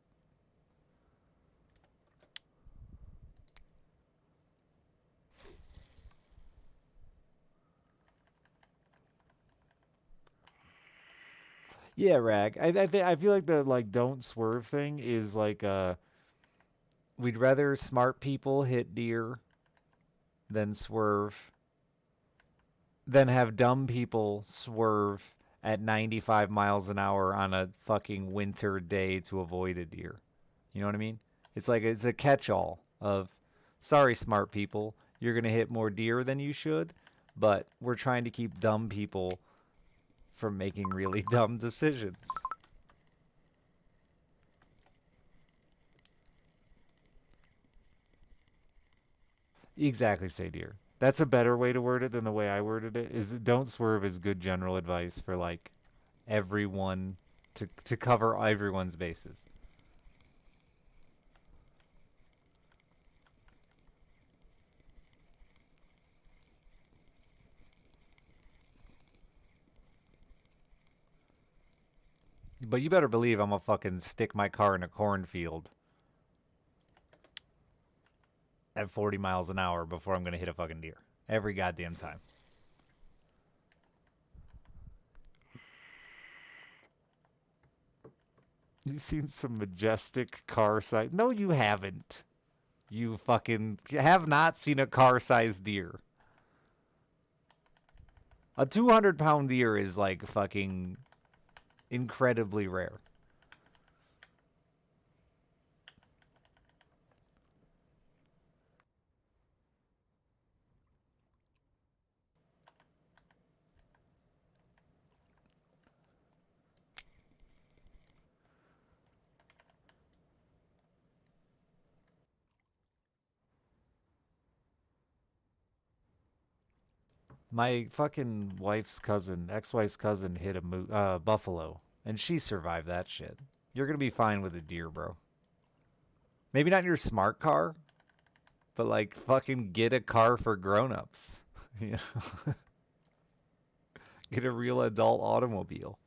Yeah, Rag. I feel like the like don't swerve thing is like we'd rather smart people hit deer than swerve than have dumb people swerve at 95 miles an hour on a fucking winter day to avoid a deer. You know what I mean? It's like it's a catch-all of sorry smart people, you're going to hit more deer than you should, but we're trying to keep dumb people from making really dumb decisions. Exactly, say deer. That's a better way to word it than the way I worded it. Is don't swerve is good general advice for like everyone to cover everyone's bases. But you better believe I'm gonna fucking stick my car in a cornfield at 40 miles an hour before I'm gonna hit a fucking deer. Every goddamn time. You've seen some majestic car size. No, you haven't. You fucking have not seen a car sized deer. A 200-pound deer is like fucking incredibly rare. My fucking wife's cousin, ex-wife's cousin, hit a buffalo, and she survived that shit. You're gonna be fine with a deer, bro. Maybe not in your smart car, but like fucking get a car for grown-ups. You know? Get a real adult automobile.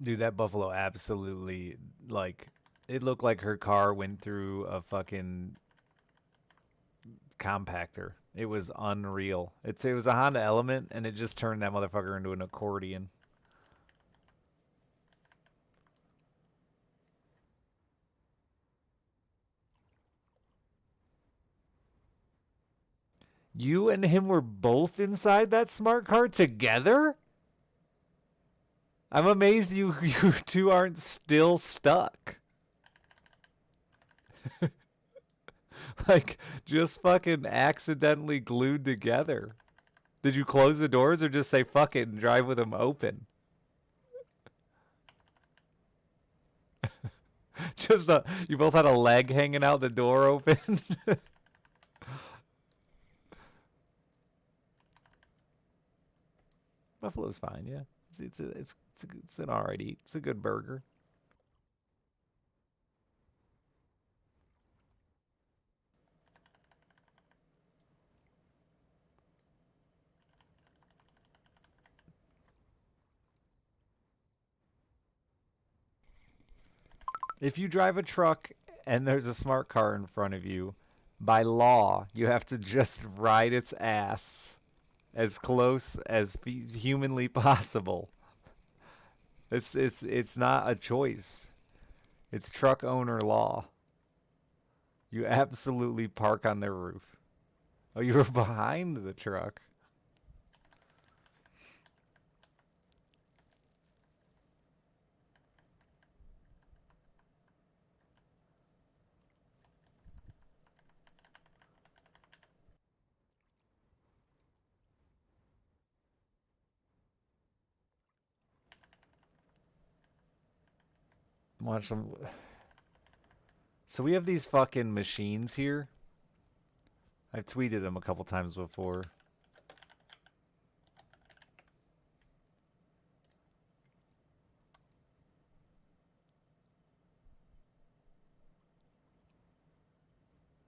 Dude, that buffalo absolutely like it looked like her car went through a fucking compactor. It was unreal. It was a Honda Element and it just turned that motherfucker into an accordion. You and him were both inside that smart car together? I'm amazed you two aren't still stuck. Like just fucking accidentally glued together. Did you close the doors or just say fuck it and drive with them open? Just you both had a leg hanging out the door open. Buffalo's fine, yeah. It's an alright eat. It's a good burger. If you drive a truck and there's a smart car in front of you, by law, you have to just ride its ass as close as humanly possible. It's not a choice. It's truck owner law. You absolutely park on their roof. Oh, you were behind the truck. Watch some. So we have these fucking machines here. I've tweeted them a couple times before.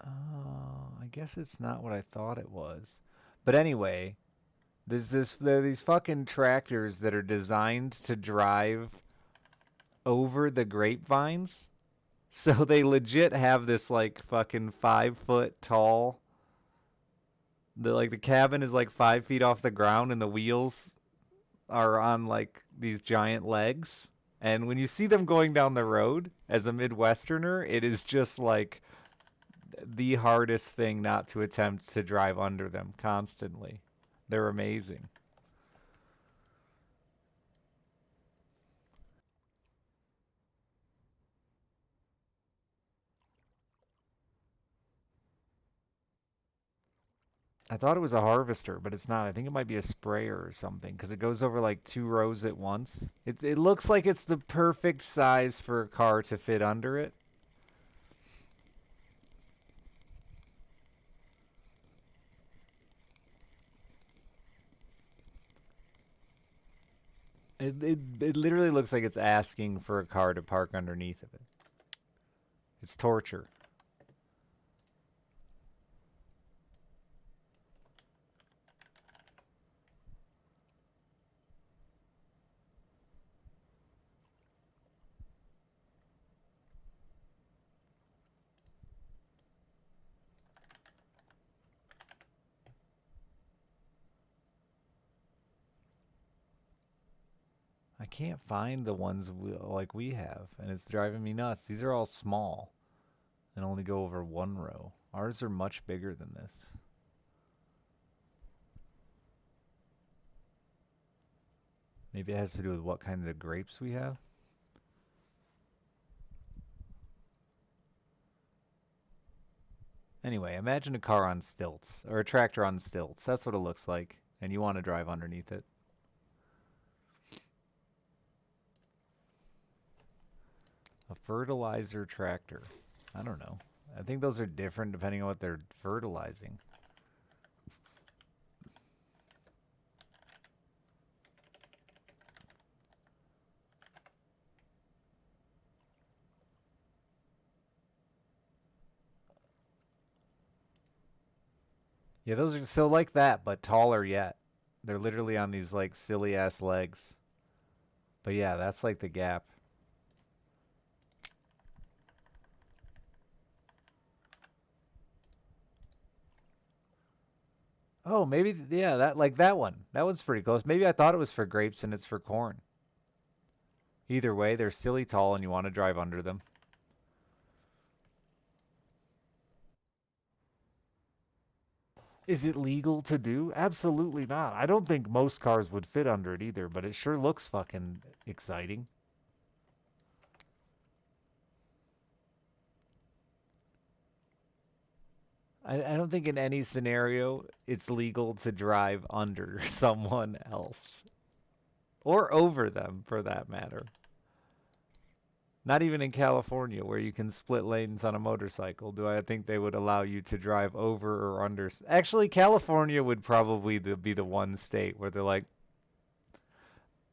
Oh, I guess it's not what I thought it was. But anyway, there are these fucking tractors that are designed to drive over the grapevines. So they legit have this like fucking 5 foot tall. The cabin is like 5 feet off the ground and the wheels are on like these giant legs And when you see them going down the road as a Midwesterner, it is just like the hardest thing not to attempt to drive under them constantly. They're amazing. I thought it was a harvester, but it's not. I think it might be a sprayer or something because it goes over like 2 rows at once. It looks like it's the perfect size for a car to fit under it. It literally looks like it's asking for a car to park underneath of it. It's torture. I can't find the ones like we have, and it's driving me nuts. These are all small and only go over 1 row. Ours are much bigger than this. Maybe it has to do with what kinds of grapes we have. Anyway, imagine a car on stilts, or a tractor on stilts. That's what it looks like, and you want to drive underneath it. A fertilizer tractor. I don't know. I think those are different depending on what they're fertilizing. Yeah, those are so like that, but taller yet. They're literally on these like silly ass legs. But yeah, that's like the gap. Oh, maybe yeah, that like that one. That one's pretty close. Maybe I thought it was for grapes and it's for corn. Either way, they're silly tall and you want to drive under them. Is it legal to do? Absolutely not. I don't think most cars would fit under it either, but it sure looks fucking exciting. I don't think in any scenario it's legal to drive under someone else or over them for that matter. Not even in California where you can split lanes on a motorcycle do I think they would allow you to drive over or under. Actually, California would probably be the one state where they're like,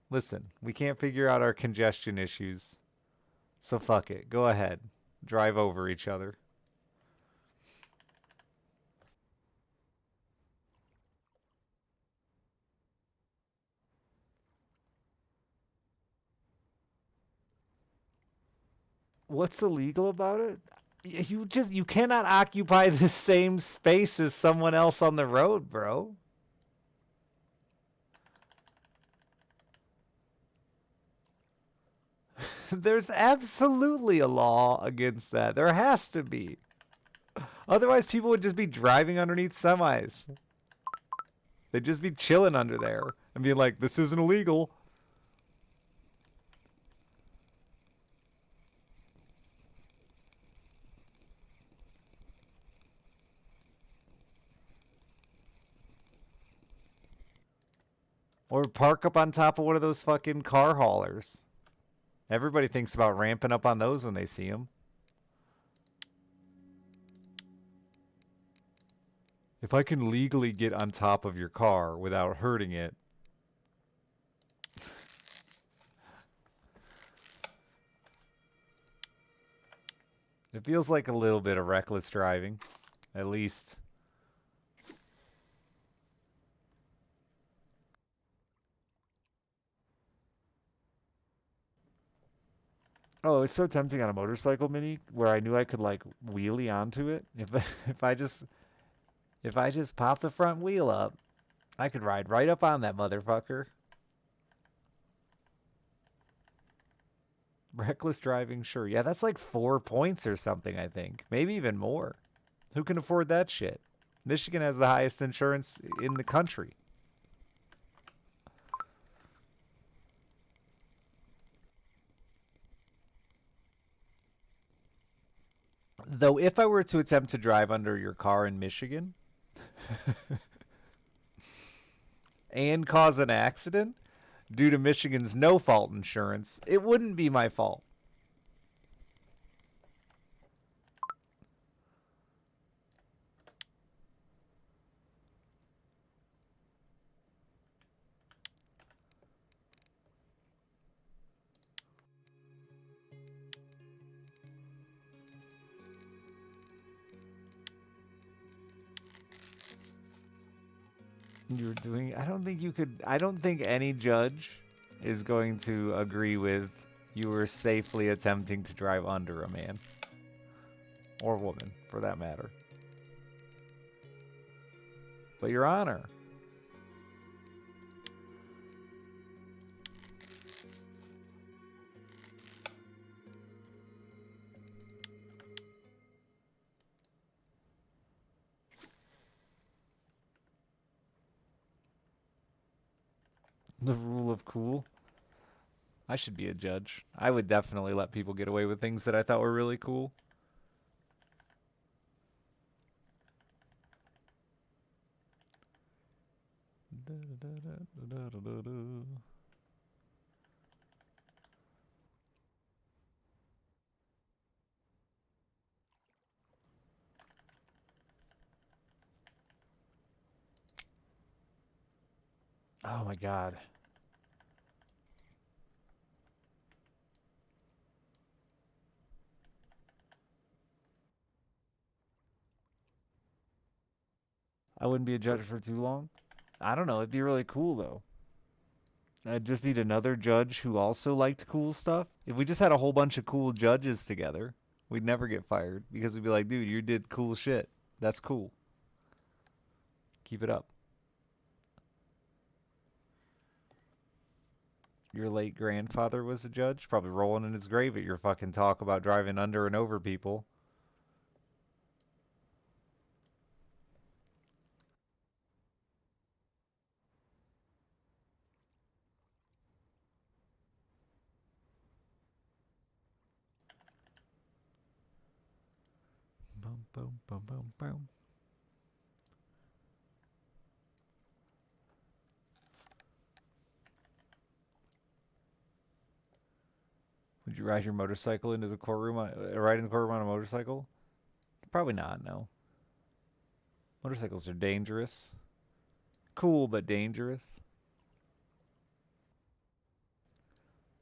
listen, we can't figure out our congestion issues. So fuck it. Go ahead. Drive over each other. What's illegal about it? You cannot occupy the same space as someone else on the road, bro. There's absolutely a law against that. There has to be. Otherwise, people would just be driving underneath semis. They'd just be chilling under there and being like, this isn't illegal. Or park up on top of one of those fucking car haulers. Everybody thinks about ramping up on those when they see them. If I can legally get on top of your car without hurting it. It feels like a little bit of reckless driving, at least. Oh, it's so tempting on a motorcycle mini where I knew I could like wheelie onto it. If I just if I just pop the front wheel up, I could ride right up on that motherfucker. Reckless driving, sure. Yeah, that's like 4 points or something, I think. Maybe even more. Who can afford that shit? Michigan has the highest insurance in the country. Though, if I were to attempt to drive under your car in Michigan and cause an accident due to Michigan's no fault insurance, it wouldn't be my fault. You're doing. I don't think you could. I don't think any judge is going to agree with you were safely attempting to drive under a man or woman, for that matter. But Your Honor, the rule of cool. I should be a judge. I would definitely let people get away with things that I thought were really cool. Oh my god. I wouldn't be a judge for too long. I don't know. It'd be really cool though. I just need another judge who also liked cool stuff. If we just had a whole bunch of cool judges together, we'd never get fired because we'd be like, dude, you did cool shit. That's cool. Keep it up. Your late grandfather was a judge, probably rolling in his grave at your fucking talk about driving under and over people. Boom, boom, boom, boom, boom. Would you ride your motorcycle into the courtroom? Ride in the courtroom on a motorcycle? Probably not. No. Motorcycles are dangerous. Cool, but dangerous.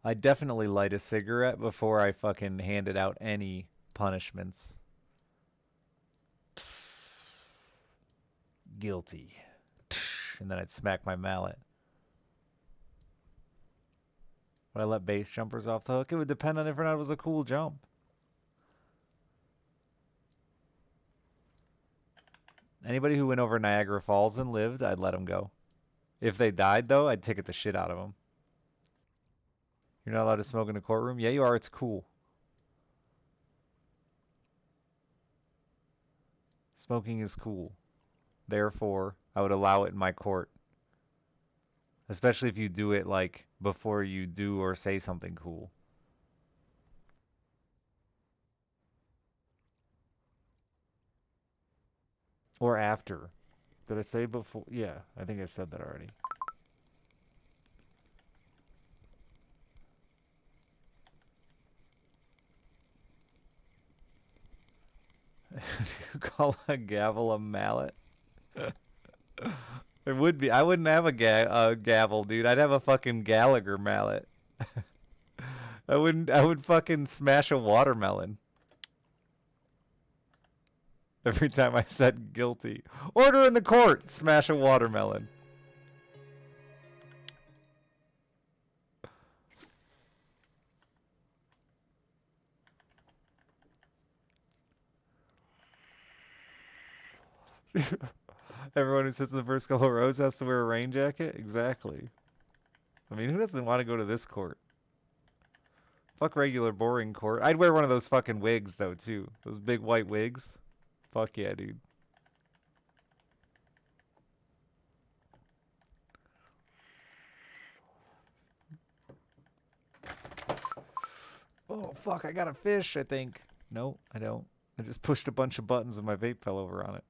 I definitely light a cigarette before I fucking handed out any punishments. Guilty. And then I'd smack my mallet. Would I let base jumpers off the hook? It would depend on if or not it was a cool jump. Anybody who went over Niagara Falls and lived, I'd let them go. If they died, though, I'd ticket the shit out of them. You're not allowed to smoke in a courtroom? Yeah, you are. It's cool. Smoking is cool. Therefore, I would allow it in my court. Especially if you do it, like, before you do or say something cool. Or after. Did I say before? Yeah, I think I said that already. You call a gavel a mallet? It would be. I wouldn't have a gavel, dude. I'd have a fucking Gallagher mallet. I wouldn't. I would fucking smash a watermelon every time I said guilty. Order in the court. Smash a watermelon. Everyone who sits in the first couple of rows has to wear a rain jacket? Exactly. I mean, who doesn't want to go to this court? Fuck regular boring court. I'd wear one of those fucking wigs though too. Those big white wigs. Fuck yeah, dude. Oh fuck, I got a fish, I think. No, I don't. I just pushed a bunch of buttons and my vape fell over on it.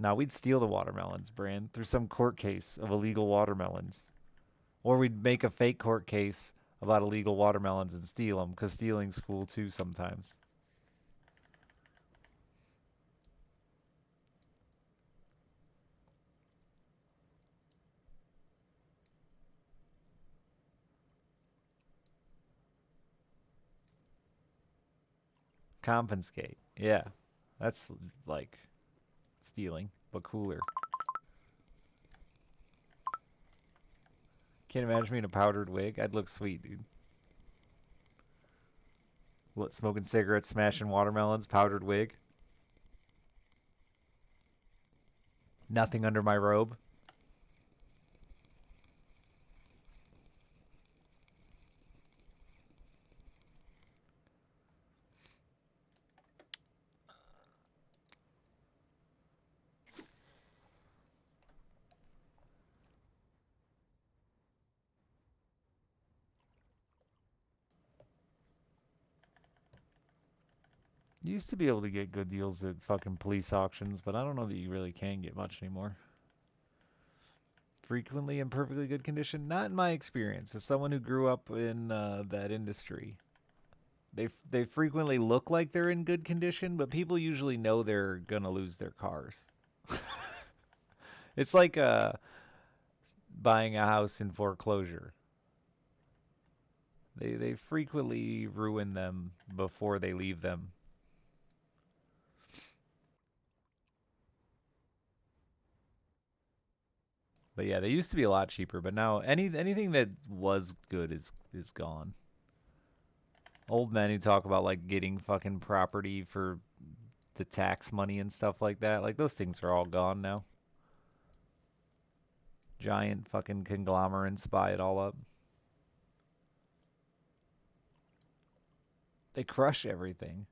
Now we'd steal the watermelons, Brand, through some court case of illegal watermelons. Or we'd make a fake court case about illegal watermelons and steal them, because stealing's cool too sometimes. Confiscate. Yeah. That's like stealing, but cooler. Can't imagine me in a powdered wig. I'd look sweet, dude. What, smoking cigarettes, smashing watermelons, powdered wig. Nothing under my robe. You used to be able to get good deals at fucking police auctions, but I don't know that you really can get much anymore. Frequently in perfectly good condition? Not in my experience. As someone who grew up in that industry, they frequently look like they're in good condition, but people usually know they're gonna lose their cars. It's like buying a house in foreclosure. They frequently ruin them before they leave them. But yeah, they used to be a lot cheaper, but now anything that was good is gone. Old men who talk about like getting fucking property for the tax money and stuff like that, like those things are all gone now. Giant fucking conglomerates buy it all up. They crush everything.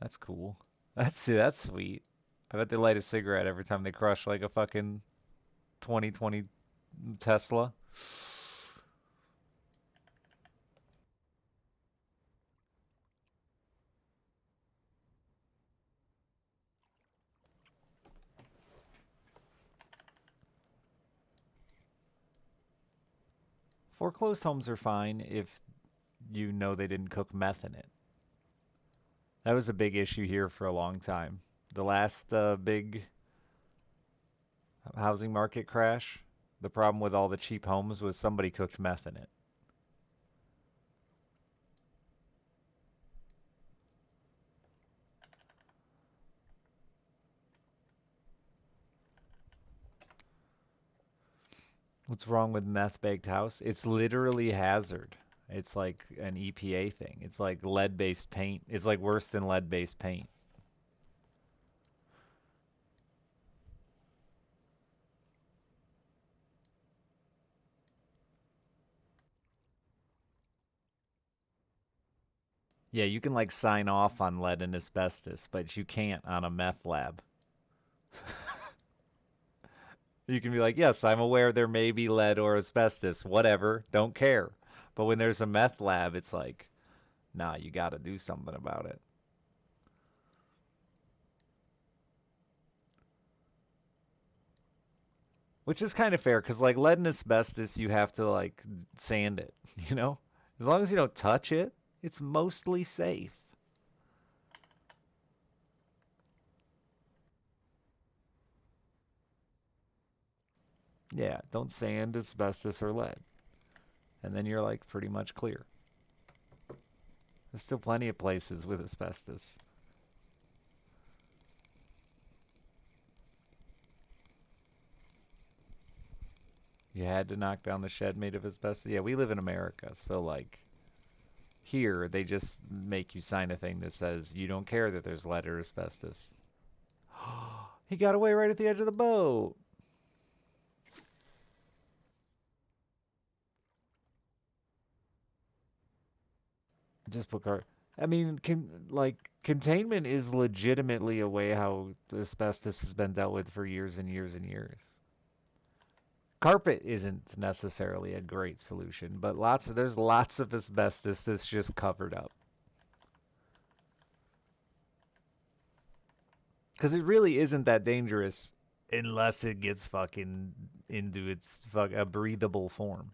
That's cool. That's sweet. I bet they light a cigarette every time they crush like a fucking 2020 Tesla. Foreclosed homes are fine if you know they didn't cook meth in it. That was a big issue here for a long time. The last big housing market crash, the problem with all the cheap homes was somebody cooked meth in it. What's wrong with meth baked house? It's literally hazard. It's like an EPA thing. It's like lead based paint. It's like worse than lead based paint. Yeah, you can like sign off on lead and asbestos, but you can't on a meth lab. You can be like, yes, I'm aware there may be lead or asbestos, whatever, don't care. But when there's a meth lab, it's like, nah, you got to do something about it. Which is kind of fair because, like, lead and asbestos, you have to, like, sand it, you know? As long as you don't touch it, it's mostly safe. Yeah, don't sand asbestos or lead. And then you're, like, pretty much clear. There's still plenty of places with asbestos. You had to knock down the shed made of asbestos. Yeah, we live in America, so like here they just make you sign a thing that says you don't care that there's lead or asbestos. He got away right at the edge of the boat. Just put car. I mean, containment is legitimately a way how asbestos has been dealt with for years and years and years. Carpet isn't necessarily a great solution, but there's lots of asbestos that's just covered up. Because it really isn't that dangerous unless it gets fucking into a breathable form.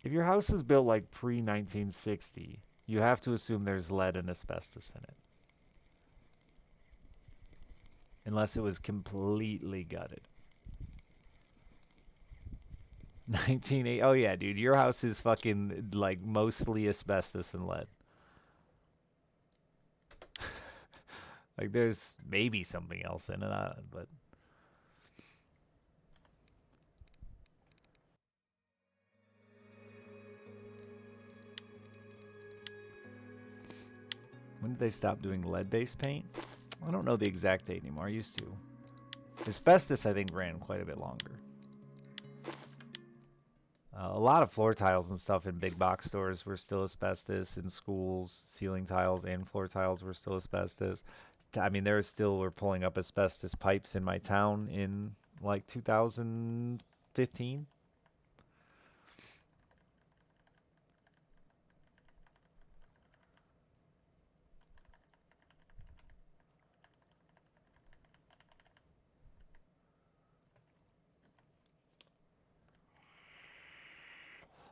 If your house is built like pre 1960, you have to assume there's lead and asbestos in it. Unless it was completely gutted. 1980. Oh, yeah, dude. Your house is fucking like mostly asbestos and lead. Like there's maybe something else in it, but. When did they stop doing lead-based paint? I don't know the exact date anymore. I used to. Asbestos, I think, ran quite a bit longer. A lot of floor tiles and stuff in big box stores were still asbestos. In schools, ceiling tiles and floor tiles were still asbestos. I mean, we're pulling up asbestos pipes in my town in like 2015.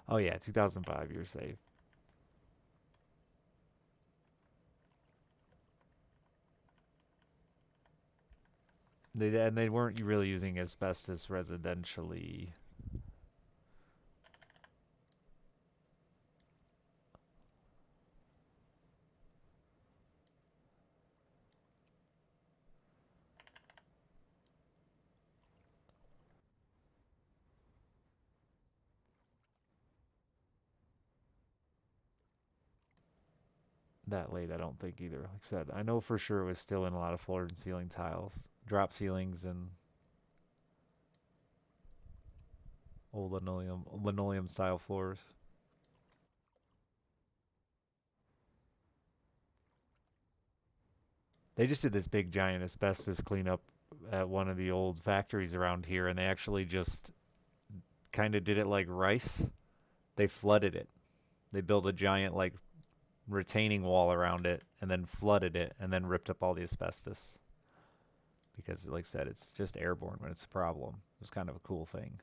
Oh yeah, 2005. You're safe. They weren't really using asbestos residentially. That late, I don't think either. Like I said, I know for sure it was still in a lot of floor and ceiling tiles, drop ceilings, and old linoleum style floors. They just did this big giant asbestos cleanup at one of the old factories around here, and they actually just kind of did it like rice. They flooded it. They built a giant like retaining wall around it, and then flooded it, and then ripped up all the asbestos. Because, like I said, it's just airborne when it's a problem. It was kind of a cool thing.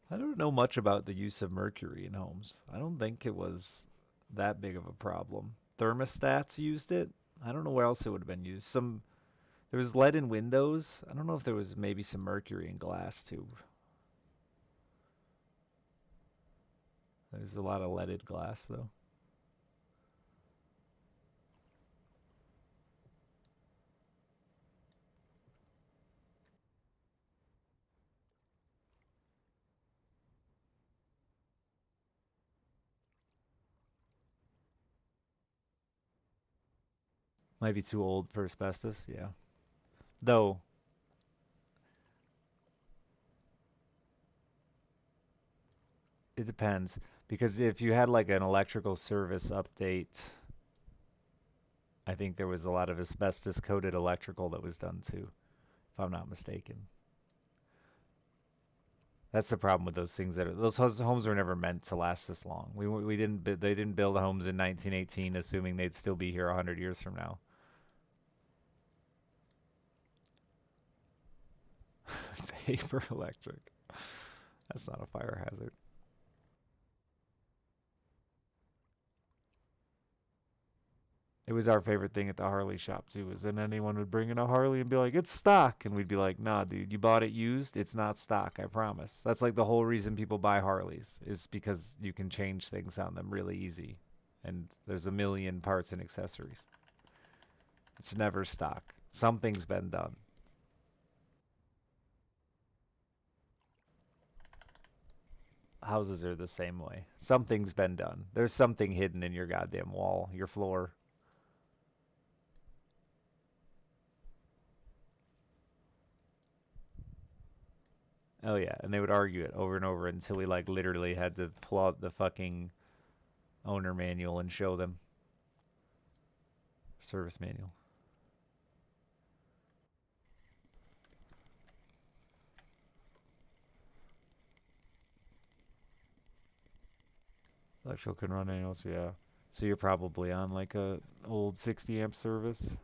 I don't know much about the use of mercury in homes. I don't think it was that big of a problem. Thermostats used it. I don't know where else it would have been used. There was lead in windows. I don't know if there was maybe some mercury in glass too. There's a lot of leaded glass though. Might be too old for asbestos. Yeah. Though it depends because if you had like an electrical service update, I think there was a lot of asbestos coated electrical that was done too, if I'm not mistaken. That's the problem with those things those homes were never meant to last this long. We didn't they didn't build homes in 1918 assuming they'd still be here 100 years from now. Vapor electric. That's not a fire hazard. It was our favorite thing at the Harley shop too. Is then anyone would bring in a Harley and be like, "It's stock," and we'd be like, "Nah, dude, you bought it used. It's not stock. I promise." That's like the whole reason people buy Harleys is because you can change things on them really easy, and there's a million parts and accessories. It's never stock. Something's been done. Houses are the same way. Something's been done. There's something hidden in your goddamn wall, your floor. Oh yeah, and they would argue it over and over until we like literally had to pull out the fucking owner manual and show them service manual. Electrical can run anything else, yeah. So you're probably on like a old 60 amp service.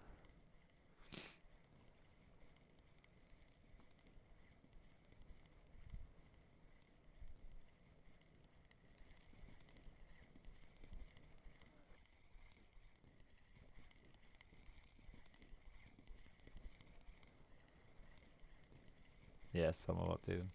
Yes, some of it too.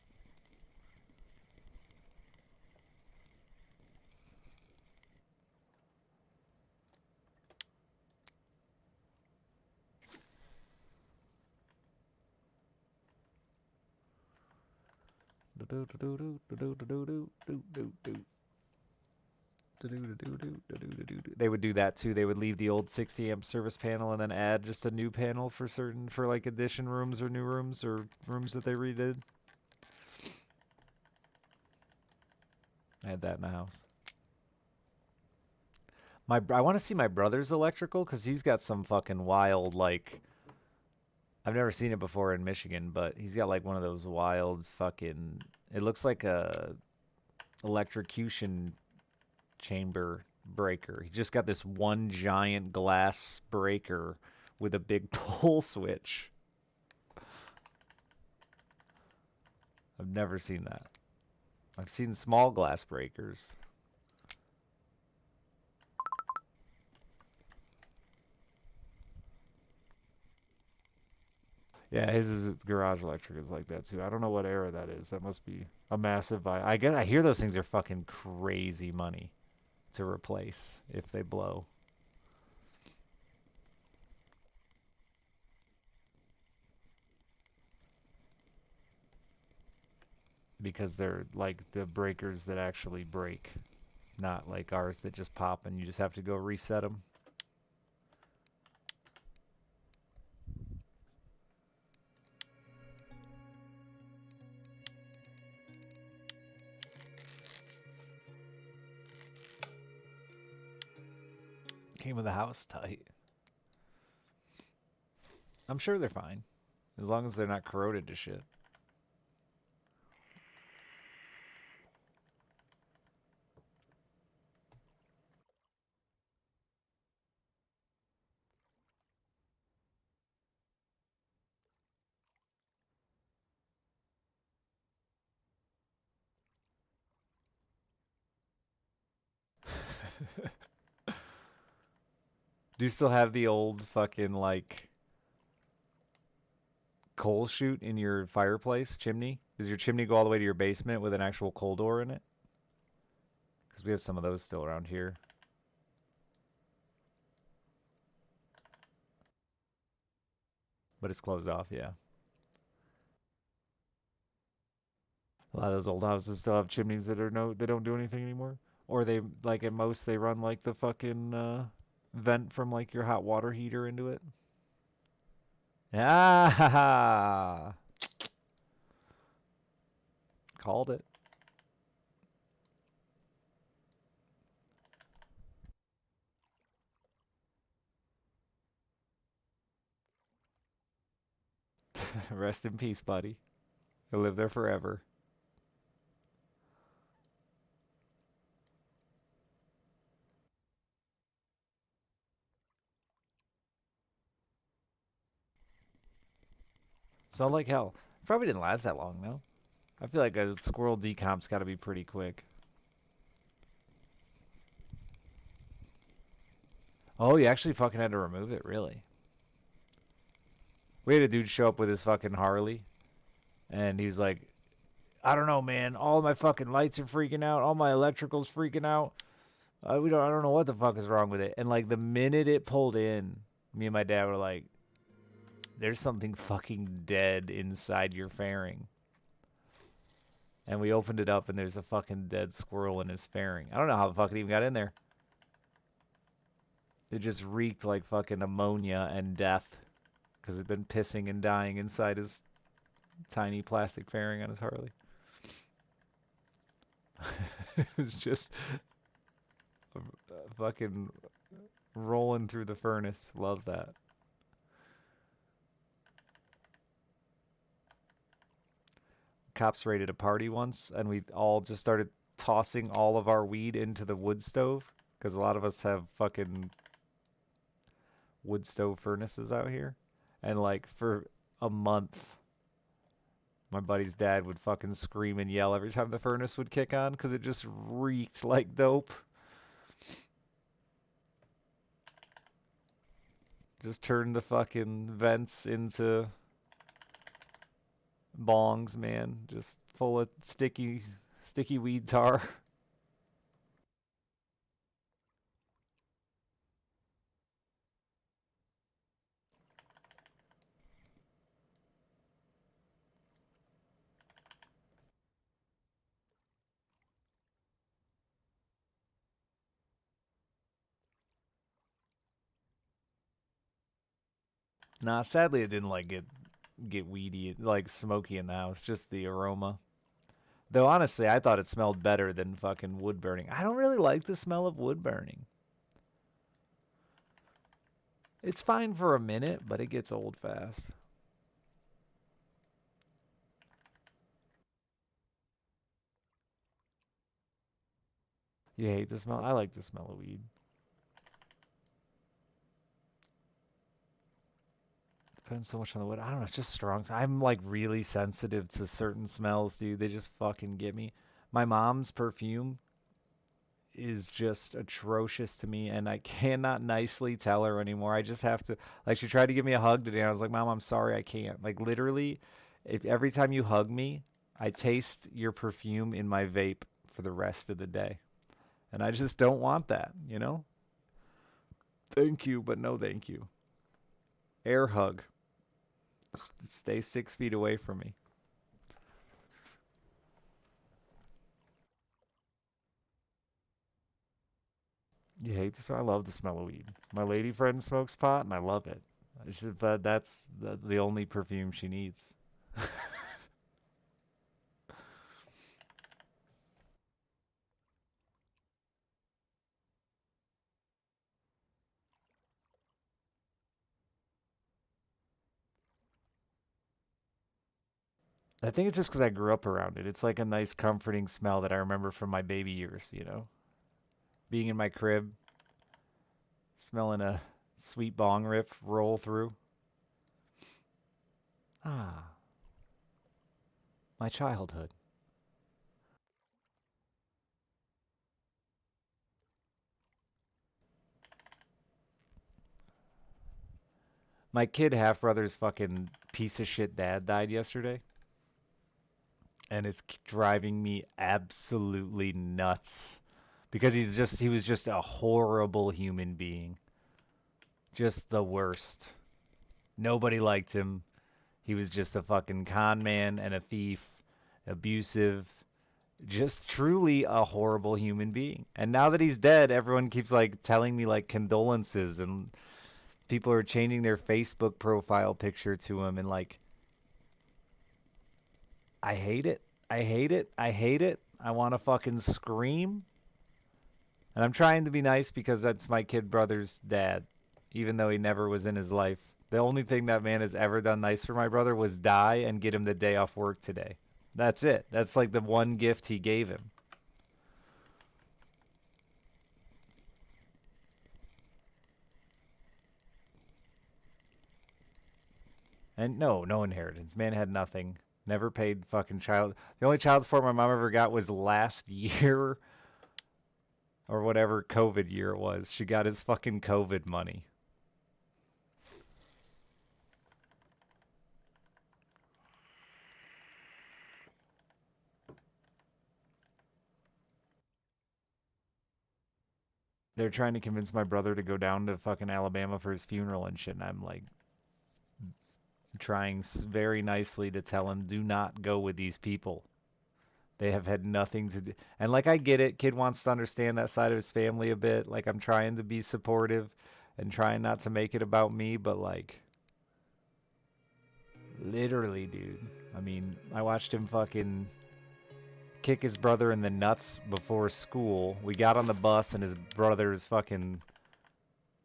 They would do that too. They would leave the old 60 amp service panel and then add just a new panel for certain for like addition rooms or new rooms or rooms that they redid. I had that in the house. I want to see my brother's electrical because he's got some fucking wild like I've never seen it before in Michigan, but he's got like one of those wild fucking. It looks like a electrocution chamber breaker. He just got this one giant glass breaker with a big pull switch. I've never seen that. I've seen small glass breakers. Yeah, his garage electric is like that too. I don't know what era that is. That must be a massive buy. I guess I hear those things are fucking crazy money to replace if they blow. Because they're like the breakers that actually break, not like ours that just pop and you just have to go reset them. Came with the house tight. I'm sure they're fine as long as they're not corroded to shit. Do you still have the old fucking like coal chute in your fireplace chimney? Does your chimney go all the way to your basement with an actual coal door in it? Because we have some of those still around here. But it's closed off, yeah. A lot of those old houses still have chimneys that are no, they don't do anything anymore, or they like at most they run like the fucking vent from like your hot water heater into it. Ah, called it. Rest in peace, buddy. He'll live there forever. Smelled like hell. Probably didn't last that long, though. I feel like a squirrel decomp's got to be pretty quick. Oh, you actually fucking had to remove it, really? We had a dude show up with his fucking Harley, and he's like, I don't know, man. All my fucking lights are freaking out. All my electrical's freaking out. I don't know what the fuck is wrong with it. And like the minute it pulled in, me and my dad were like, there's something fucking dead inside your fairing. And we opened it up, and there's a fucking dead squirrel in his fairing. I don't know how the fuck it even got in there. It just reeked like fucking ammonia and death because it'd been pissing and dying inside his tiny plastic fairing on his Harley. It was just fucking rolling through the furnace. Love that. Cops raided a party once, and we all just started tossing all of our weed into the wood stove because a lot of us have fucking wood stove furnaces out here. And like for a month, my buddy's dad would fucking scream and yell every time the furnace would kick on because it just reeked like dope. Just turned the fucking vents into bongs, man. Just full of sticky weed tar. Nah, sadly it didn't like get weedy, like smoky in the house. Just the aroma. Though honestly, I thought it smelled better than fucking wood burning. I don't really like the smell of wood burning. It's fine for a minute, but it gets old fast. You hate the smell? I like the smell of weed. Depends so much on the wood. I don't know. It's just strong. I'm like really sensitive to certain smells, dude. They just fucking get me. My mom's perfume is just atrocious to me, and I cannot nicely tell her anymore. I just have to, like, she tried to give me a hug today. And I was like, Mom, I'm sorry, I can't. Like, literally, if every time you hug me, I taste your perfume in my vape for the rest of the day. And I just don't want that, you know? Thank you, but no thank you. Air hug. Stay 6 feet away from me. You hate the smell? I love the smell of weed. My lady friend smokes pot, and I love it. But that's the only perfume she needs. I think it's just because I grew up around it. It's like a nice, comforting smell that I remember from my baby years, you know? Being in my crib, smelling a sweet bong rip roll through. Ah, my childhood. My kid half brother's fucking piece of shit dad died yesterday, and it's driving me absolutely nuts because he was just a horrible human being. Just the worst. Nobody liked him. He was just a fucking con man and a thief, abusive, just truly a horrible human being. And now that he's dead, everyone keeps like telling me like condolences, and people are changing their Facebook profile picture to him, and like I hate it. I hate it. I hate it. I want to fucking scream. And I'm trying to be nice because that's my kid brother's dad, even though he never was in his life. The only thing that man has ever done nice for my brother was die and get him the day off work today. That's it. That's like the one gift he gave him. And no inheritance. Man had nothing. Never paid fucking child. The only child support my mom ever got was last year or whatever COVID year it was. She got his fucking COVID money. They're trying to convince my brother to go down to fucking Alabama for his funeral and shit. And I'm like, trying very nicely to tell him, do not go with these people. They have had nothing to do. And like, I get it. Kid wants to understand that side of his family a bit. Like, I'm trying to be supportive and trying not to make it about me, but like, literally, dude. I mean, I watched him fucking kick his brother in the nuts before school. We got on the bus and his brother's fucking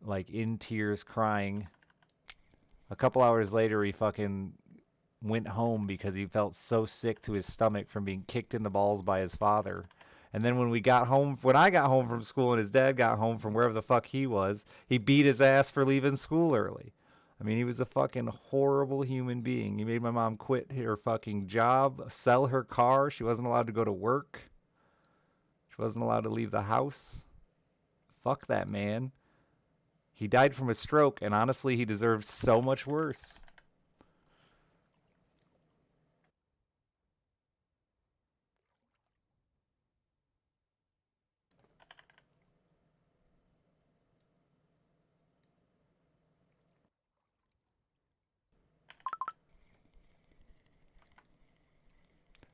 like in tears crying. A couple hours later, he fucking went home because he felt so sick to his stomach from being kicked in the balls by his father. And then when I got home from school and his dad got home from wherever the fuck he was, he beat his ass for leaving school early. I mean, he was a fucking horrible human being. He made my mom quit her fucking job, sell her car. She wasn't allowed to go to work. She wasn't allowed to leave the house. Fuck that man. He died from a stroke, and honestly, he deserved so much worse.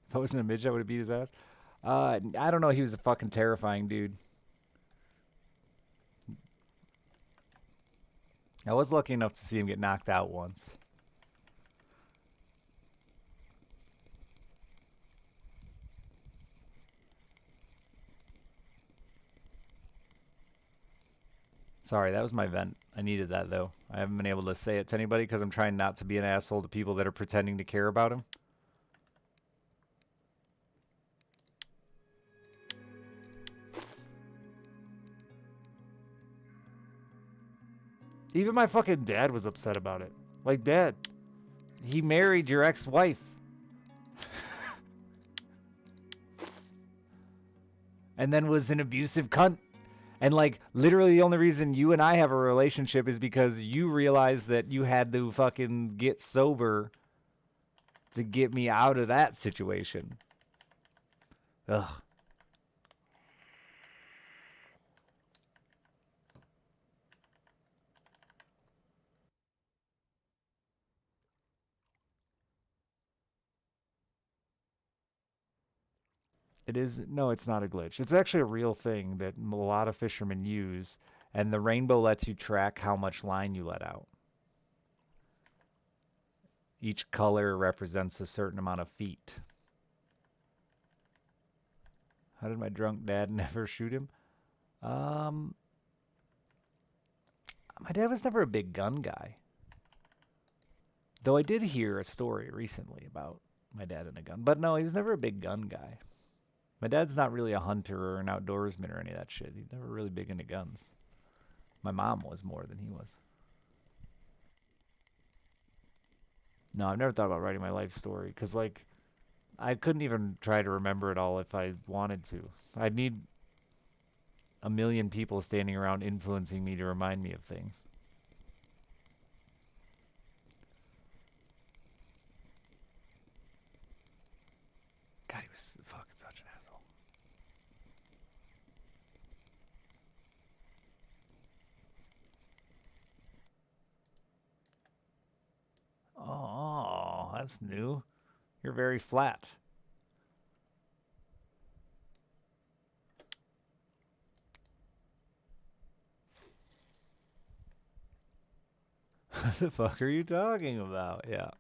If I wasn't a midget, I would have beat his ass. I don't know. He was a fucking terrifying dude. I was lucky enough to see him get knocked out once. Sorry, that was my vent. I needed that, though. I haven't been able to say it to anybody because I'm trying not to be an asshole to people that are pretending to care about him. Even my fucking dad was upset about it. Like, Dad, he married your ex-wife. And then was an abusive cunt. And like, literally the only reason you and I have a relationship is because you realized that you had to fucking get sober to get me out of that situation. Ugh. It is, no, it's not a glitch. It's actually a real thing that a lot of fishermen use, and the rainbow lets you track how much line you let out. Each color represents a certain amount of feet. How did my drunk dad never shoot him? My dad was never a big gun guy. Though I did hear a story recently about my dad and a gun. But no, he was never a big gun guy. My dad's not really a hunter or an outdoorsman or any of that shit. He's never really big into guns. My mom was more than he was. No, I've never thought about writing my life story because, like, I couldn't even try to remember it all if I wanted to. I'd need a million people standing around influencing me to remind me of things. God, he was fucking such an asshole. Oh, that's new. You're very flat. What the fuck are you talking about? Yeah.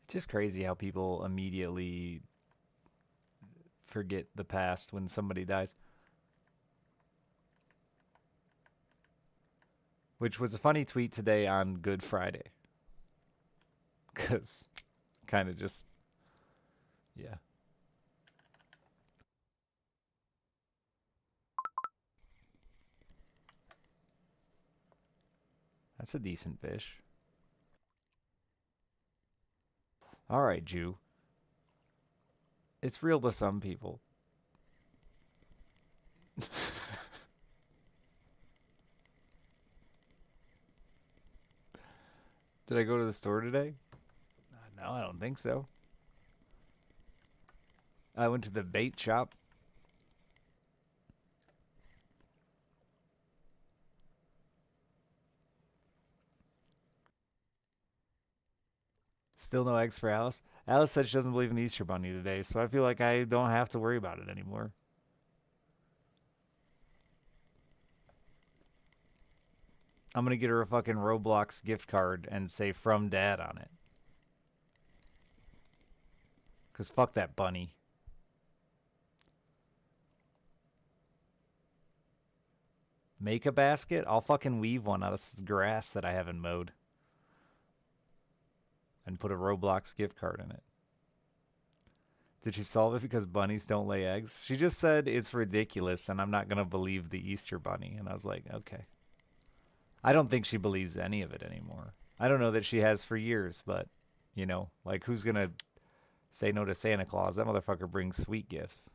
It's just crazy how people immediately forget the past when somebody dies. Which was a funny tweet today on Good Friday. Because kind of just, Yeah. That's a decent fish. All right, Jew. It's real to some people. Did I go to the store today? No, I don't think so. I went to the bait shop. Still no eggs for Alice. Alice said she doesn't believe in the Easter Bunny today, so I feel like I don't have to worry about it anymore. I'm gonna get her a fucking Roblox gift card and say from dad on it. Cause fuck that bunny. Make a basket? I'll fucking weave one out of grass that I haven't mowed. And put a Roblox gift card in it. Did she solve it because bunnies don't lay eggs? She just said it's ridiculous and I'm not going to believe the Easter bunny. And I was like, okay. I don't think she believes any of it anymore. I don't know that she has for years, but, you know, like who's going to say no to Santa Claus? That motherfucker brings sweet gifts.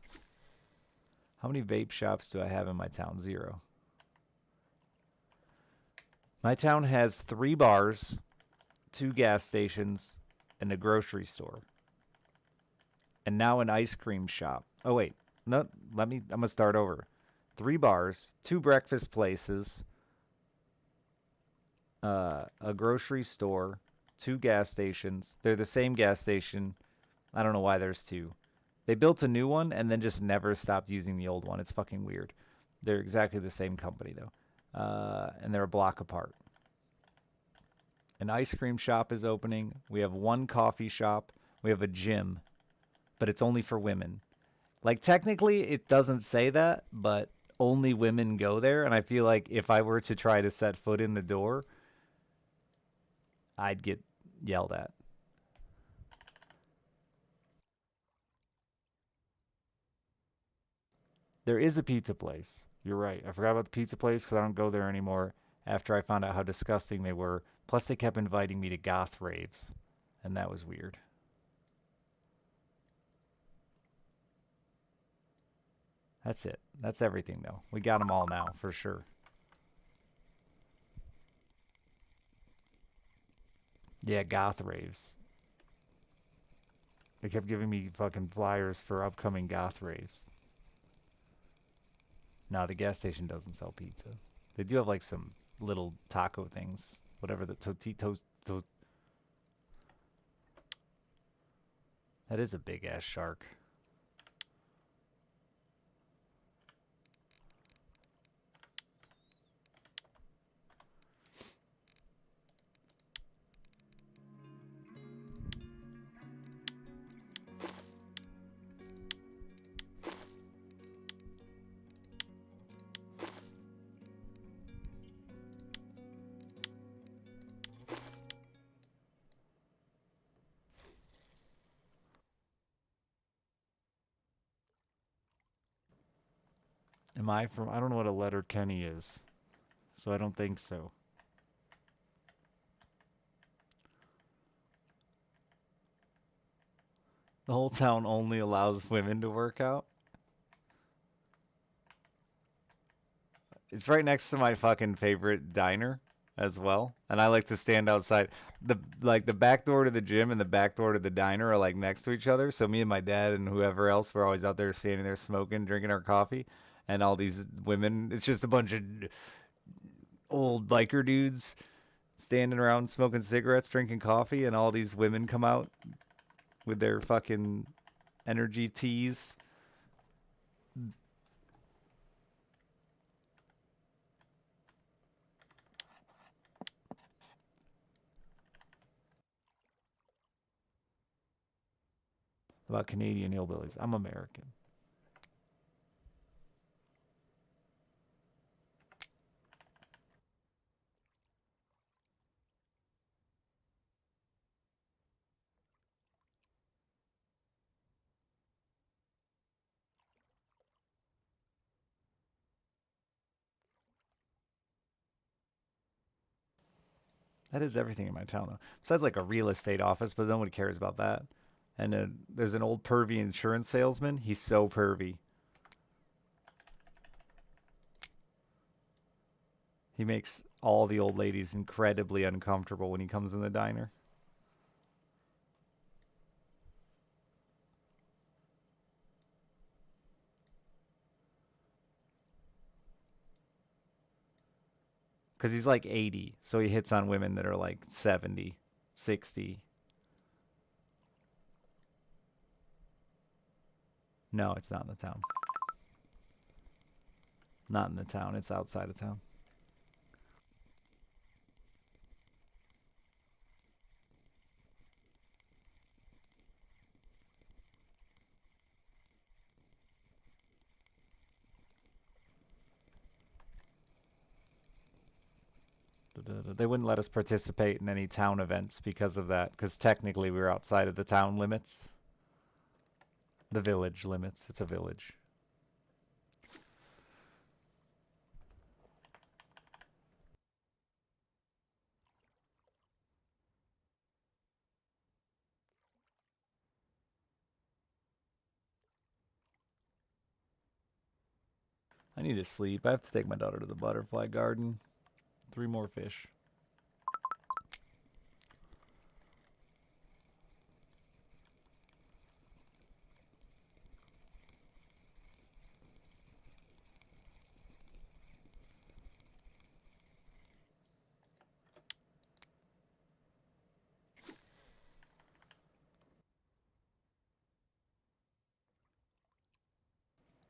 How many vape shops do I have in my town? 0. My town has 3 bars, 2 gas stations, and a grocery store. And now an ice cream shop. Oh, wait. No, I'm going to start over. 3 bars, 2 breakfast places, a grocery store, 2 gas stations. They're the same gas station. I don't know why there's 2. They built a new one and then just never stopped using the old one. It's fucking weird. They're exactly the same company, though. And they're a block apart. An ice cream shop is opening. We have 1 coffee shop. We have a gym, but it's only for women. Like, technically, it doesn't say that, but only women go there. And I feel like if I were to try to set foot in the door, I'd get yelled at. There is a pizza place. You're right. I forgot about the pizza place because I don't go there anymore after I found out how disgusting they were. Plus, they kept inviting me to goth raves, and that was weird. That's it. That's everything, though. We got them all now, for sure. Yeah, goth raves. They kept giving me fucking flyers for upcoming goth raves. No, the gas station doesn't sell pizza. They do have like some little taco things, whatever the totitos. That is a big ass shark. Am I from? I don't know what a letter Kenny is, so I don't think so. The whole town only allows women to work out. It's right next to my fucking favorite diner as well, and I like to stand outside. The back door to the gym and the back door to the diner are like next to each other. So me and my dad and whoever else were always out there standing there smoking, drinking our coffee, and all these women. It's just a bunch of old biker dudes standing around smoking cigarettes, drinking coffee, and all these women come out with their fucking energy teas. About Canadian hillbillies. I'm American. That is everything in my town, though. Besides, like, a real estate office, but nobody cares about that. And there's an old pervy insurance salesman. He's so pervy. He makes all the old ladies incredibly uncomfortable when he comes in the diner. Because he's like 80, so he hits on women that are like 70, 60. No, it's not in the town. Not in the town. It's outside of town. They wouldn't let us participate in any town events because of that, because technically we were outside of the town limits. The village limits. It's a village. I need to sleep. I have to take my daughter to the butterfly garden. 3 more fish.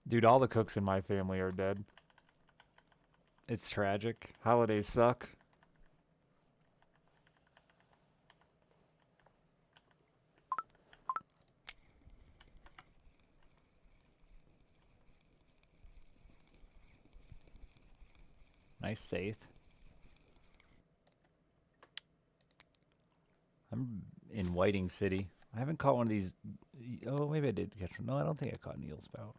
Dude, all the cooks in my family are dead. It's tragic. Holidays suck. Nice safe. I'm in Whiting City. I haven't caught one of these. Oh, maybe I did catch one. No, I don't think I caught an eel spout.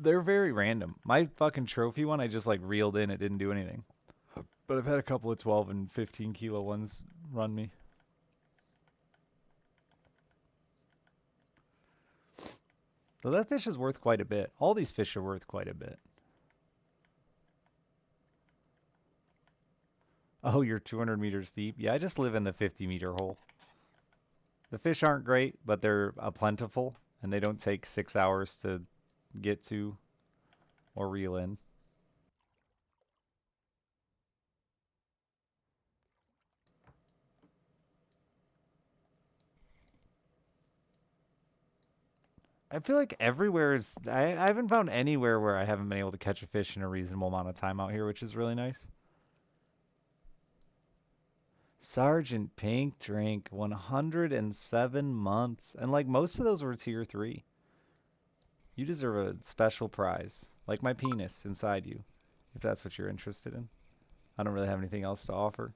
They're very random. My fucking trophy one, I just like reeled in. It didn't do anything. But I've had a couple of 12 and 15 kilo ones run me. So that fish is worth quite a bit. All these fish are worth quite a bit. Oh, you're 200 meters deep? Yeah, I just live in the 50-meter hole. The fish aren't great, but they're plentiful, and they don't take 6 hours to get to or reel in. I feel like everywhere is. I haven't found anywhere where I haven't been able to catch a fish in a reasonable amount of time out here, which is really nice. Sergeant Pink drank 107 months, and like most of those were tier 3. You deserve a special prize, like my penis inside you, if that's what you're interested in. I don't really have anything else to offer.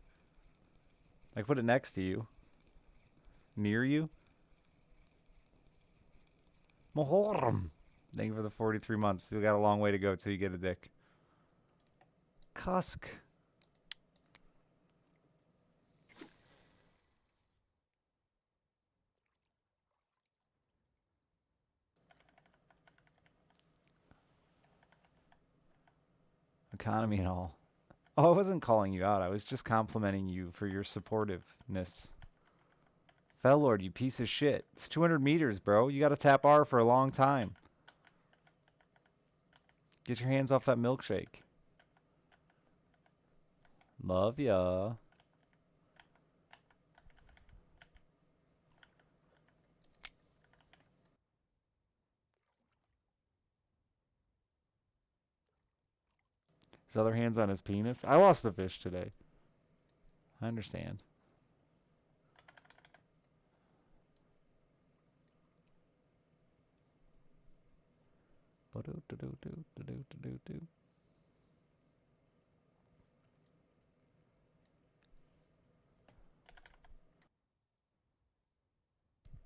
I put it next to you, near you. Mohorum. Thank you for the 43 months. You got a long way to go till you get a dick. Cusk. Economy and all. Oh, I wasn't calling you out. I was just complimenting you for your supportiveness. Fellord, you piece of shit. It's 200 meters, bro. You got to tap R for a long time. Get your hands off that milkshake. Love ya. His other hand's on his penis. I lost a fish today. I understand.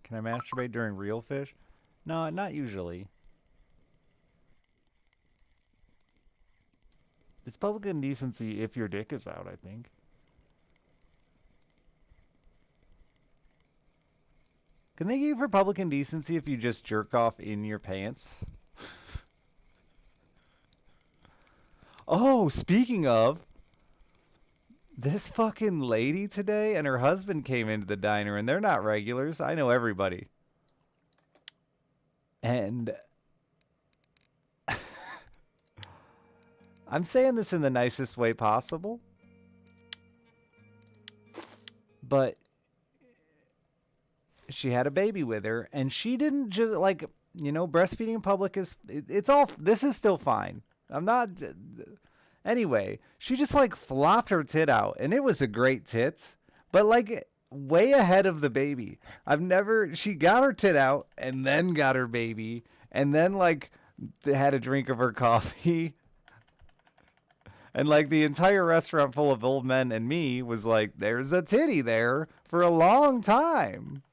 Can I masturbate during real fish? No, not usually. It's public indecency if your dick is out, I think. Can they give you for public indecency if you just jerk off in your pants? Oh, speaking of, this fucking lady today and her husband came into the diner, and they're not regulars. I know everybody. And I'm saying this in the nicest way possible, but she had a baby with her, and she didn't just, like, you know, breastfeeding in public is, it's all, this is still fine. I'm not, anyway, she just, like, flopped her tit out, and it was a great tit, but, like, way ahead of the baby. She got her tit out, and then got her baby, and then, like, had a drink of her coffee. And, like, the entire restaurant full of old men and me was like, there's a titty there for a long time.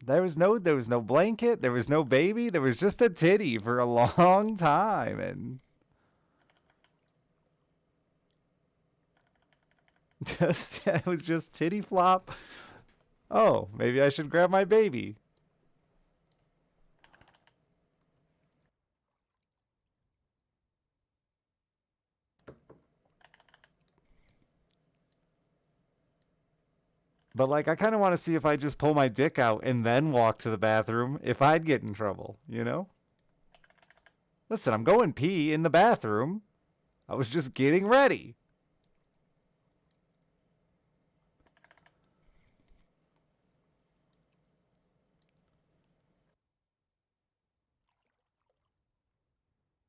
There was no blanket, there was no baby, there was just a titty for a long time, and it was just titty flop. Oh, maybe I should grab my baby. But, like, I kind of want to see if I just pull my dick out and then walk to the bathroom, if I'd get in trouble, you know? Listen, I'm going pee in the bathroom. I was just getting ready.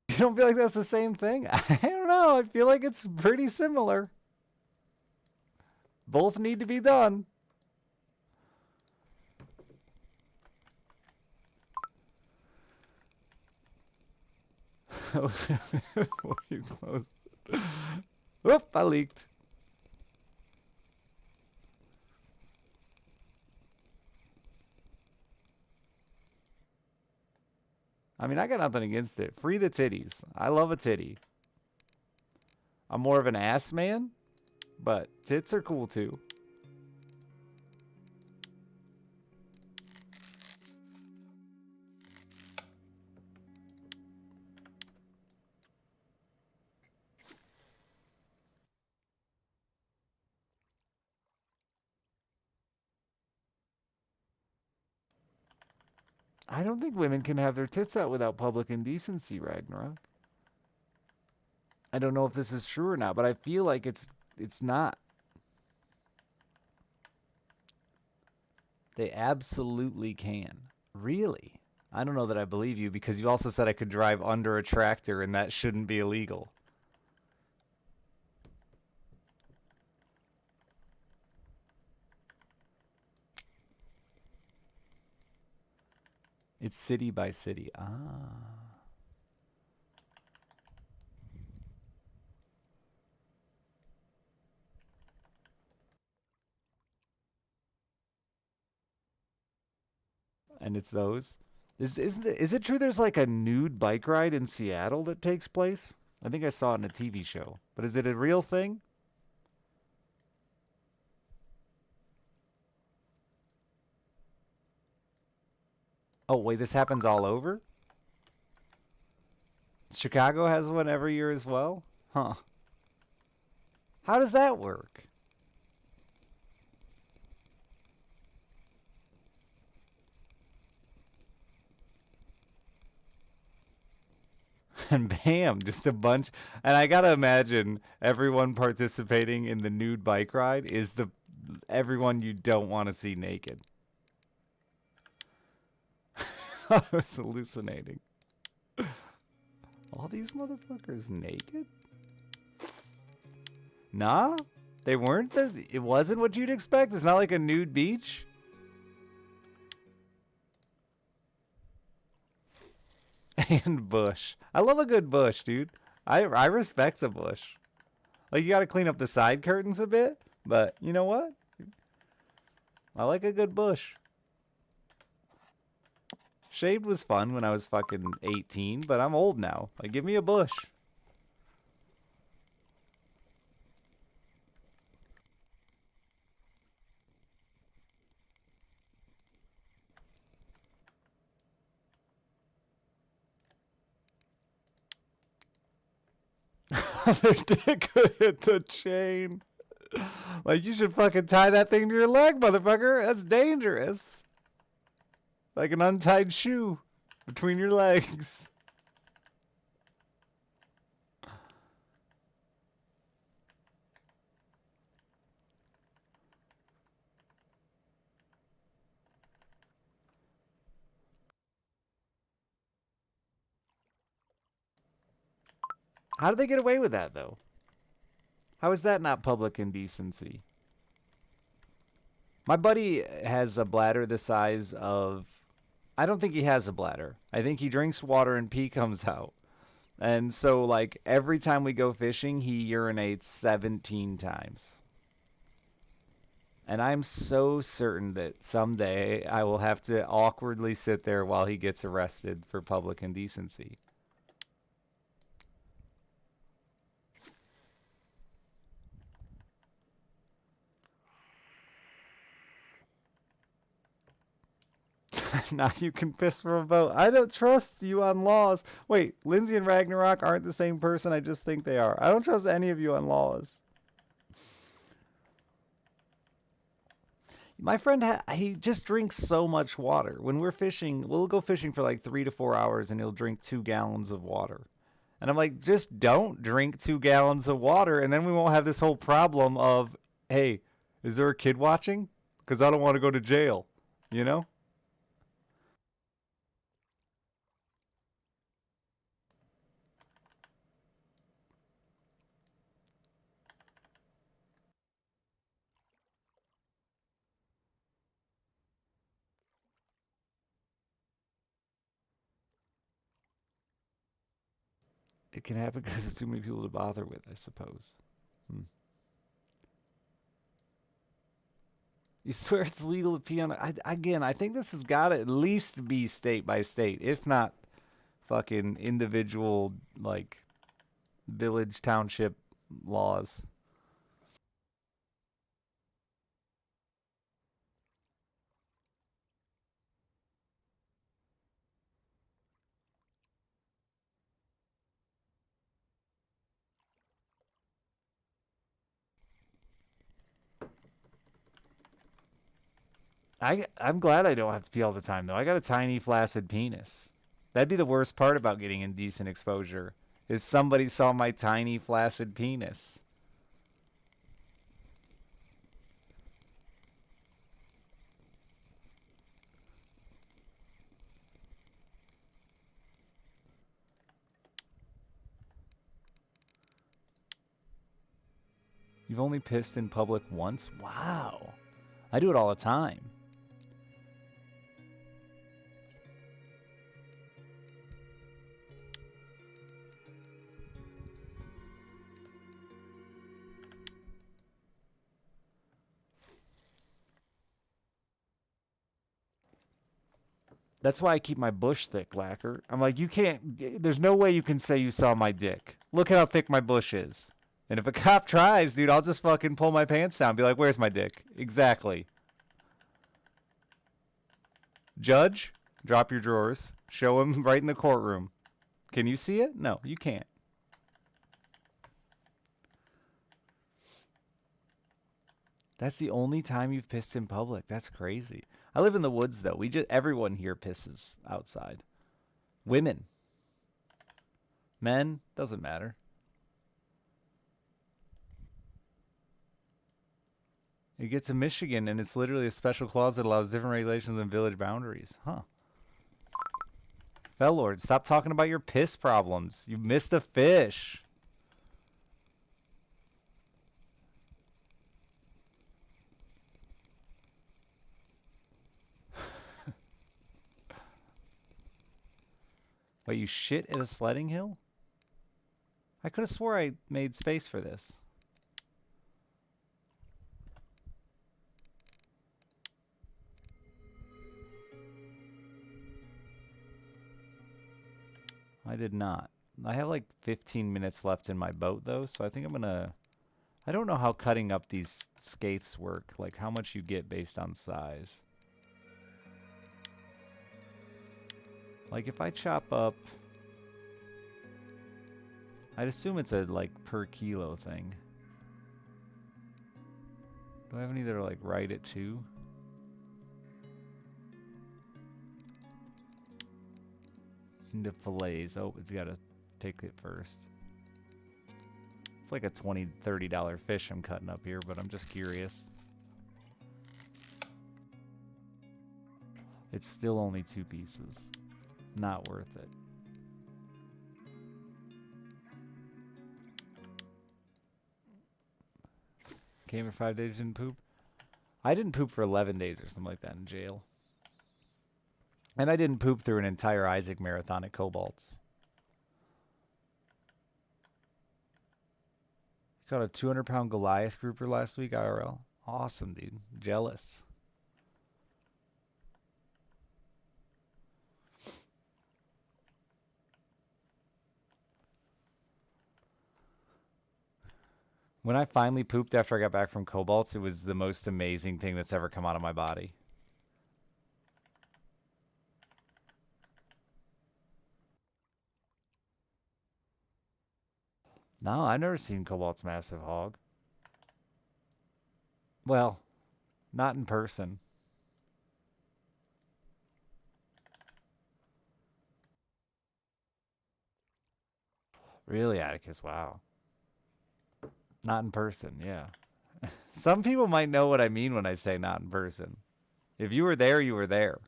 You don't feel like that's the same thing? I don't know. I feel like it's pretty similar. Both need to be done. Before you close. Whoop, I leaked. I mean, I got nothing against it. Free the titties. I love a titty. I'm more of an ass man, but tits are cool too. I don't think women can have their tits out without public indecency, Ragnarok. I don't know if this is true or not, but I feel like it's not. They absolutely can. Really? I don't know that I believe you, because you also said I could drive under a tractor and that shouldn't be illegal. It's city by city. Ah. And it's those. Is it true there's like a nude bike ride in Seattle that takes place? I think I saw it in a TV show. But is it a real thing? Oh, wait, this happens all over? Chicago has one every year as well? Huh. How does that work? And bam, just a bunch. And I gotta imagine everyone participating in the nude bike ride is everyone you don't want to see naked. I was hallucinating. All these motherfuckers naked? Nah, they weren't. It wasn't what you'd expect. It's not like a nude beach. And bush. I love a good bush, dude. I respect the bush. Like, you got to clean up the side curtains a bit, but you know what? I like a good bush. Shaved was fun when I was fucking 18, but I'm old now. Like, give me a bush. Their dick could hit the chain. Like, you should fucking tie that thing to your leg, motherfucker. That's dangerous. Like an untied shoe between your legs. How did they get away with that, though? How is that not public indecency? My buddy has a bladder the size of... I don't think he has a bladder. I think he drinks water and pee comes out. And so, like, every time we go fishing, he urinates 17 times. And I'm so certain that someday I will have to awkwardly sit there while he gets arrested for public indecency. Now you can piss from a boat. I don't trust you on laws. Wait, Lindsay and Ragnarok aren't the same person. I just think they are. I don't trust any of you on laws. My friend, he just drinks so much water. When we're fishing, we'll go fishing for like 3 to 4 hours and he'll drink 2 gallons of water. And I'm like, just don't drink 2 gallons of water and then we won't have this whole problem of, hey, is there a kid watching? Because I don't want to go to jail, you know? It can happen because there's too many people to bother with, I suppose. Hmm. You swear it's legal to pee on... again, I think this has got to at least be state by state, if not fucking individual, like, village, township laws. I'm glad I don't have to pee all the time, though. I got a tiny, flaccid penis. That'd be the worst part about getting indecent exposure, is somebody saw my tiny, flaccid penis. You've only pissed in public once? Wow. I do it all the time. That's why I keep my bush thick, Lacquer. I'm like, you can't... There's no way you can say you saw my dick. Look at how thick my bush is. And if a cop tries, dude, I'll just fucking pull my pants down and be like, where's my dick? Exactly. Judge, drop your drawers. Show him right in the courtroom. Can you see it? No, you can't. That's the only time you've pissed in public. That's crazy. I live in the woods, though. Everyone here pisses outside. Women. Men, doesn't matter. You get to Michigan, and it's literally a special clause that allows different regulations than village boundaries. Huh. Fellord, stop talking about your piss problems. You missed a fish. Wait, you shit at a sledding hill? I could have swore I made space for this. I did not. I have like 15 minutes left in my boat though, so I think I'm gonna... I don't know how cutting up these skates work, like how much you get based on size. Like if I chop up... I'd assume it's a like per kilo thing. Do I have any that are like right at 2? Into fillets. Oh, it's gotta pick it first. It's like a $20, $30 fish I'm cutting up here, but I'm just curious. It's still only 2 pieces. Not worth it. Came for 5 days, didn't poop? I didn't poop for 11 days or something like that in jail. And I didn't poop through an entire Isaac marathon at Cobalt's. Caught a 200-pound Goliath grouper last week, IRL. Awesome, dude. Jealous. When I finally pooped after I got back from Cobalt's, it was the most amazing thing that's ever come out of my body. No, I've never seen Cobalt's massive hog. Well, not in person. Really, Atticus? Wow. Not in person, yeah. Some people might know what I mean when I say not in person. If you were there, you were there.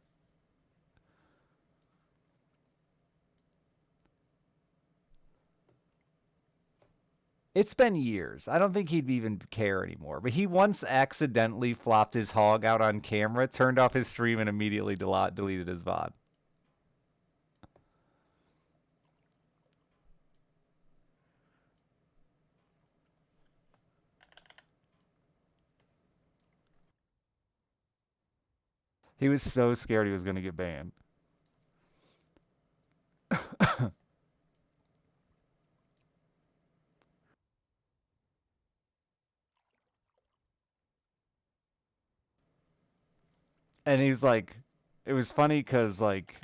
It's been years. I don't think he'd even care anymore. But he once accidentally flopped his hog out on camera, turned off his stream, and immediately deleted his VOD. He was so scared he was going to get banned. And he's like, it was funny because like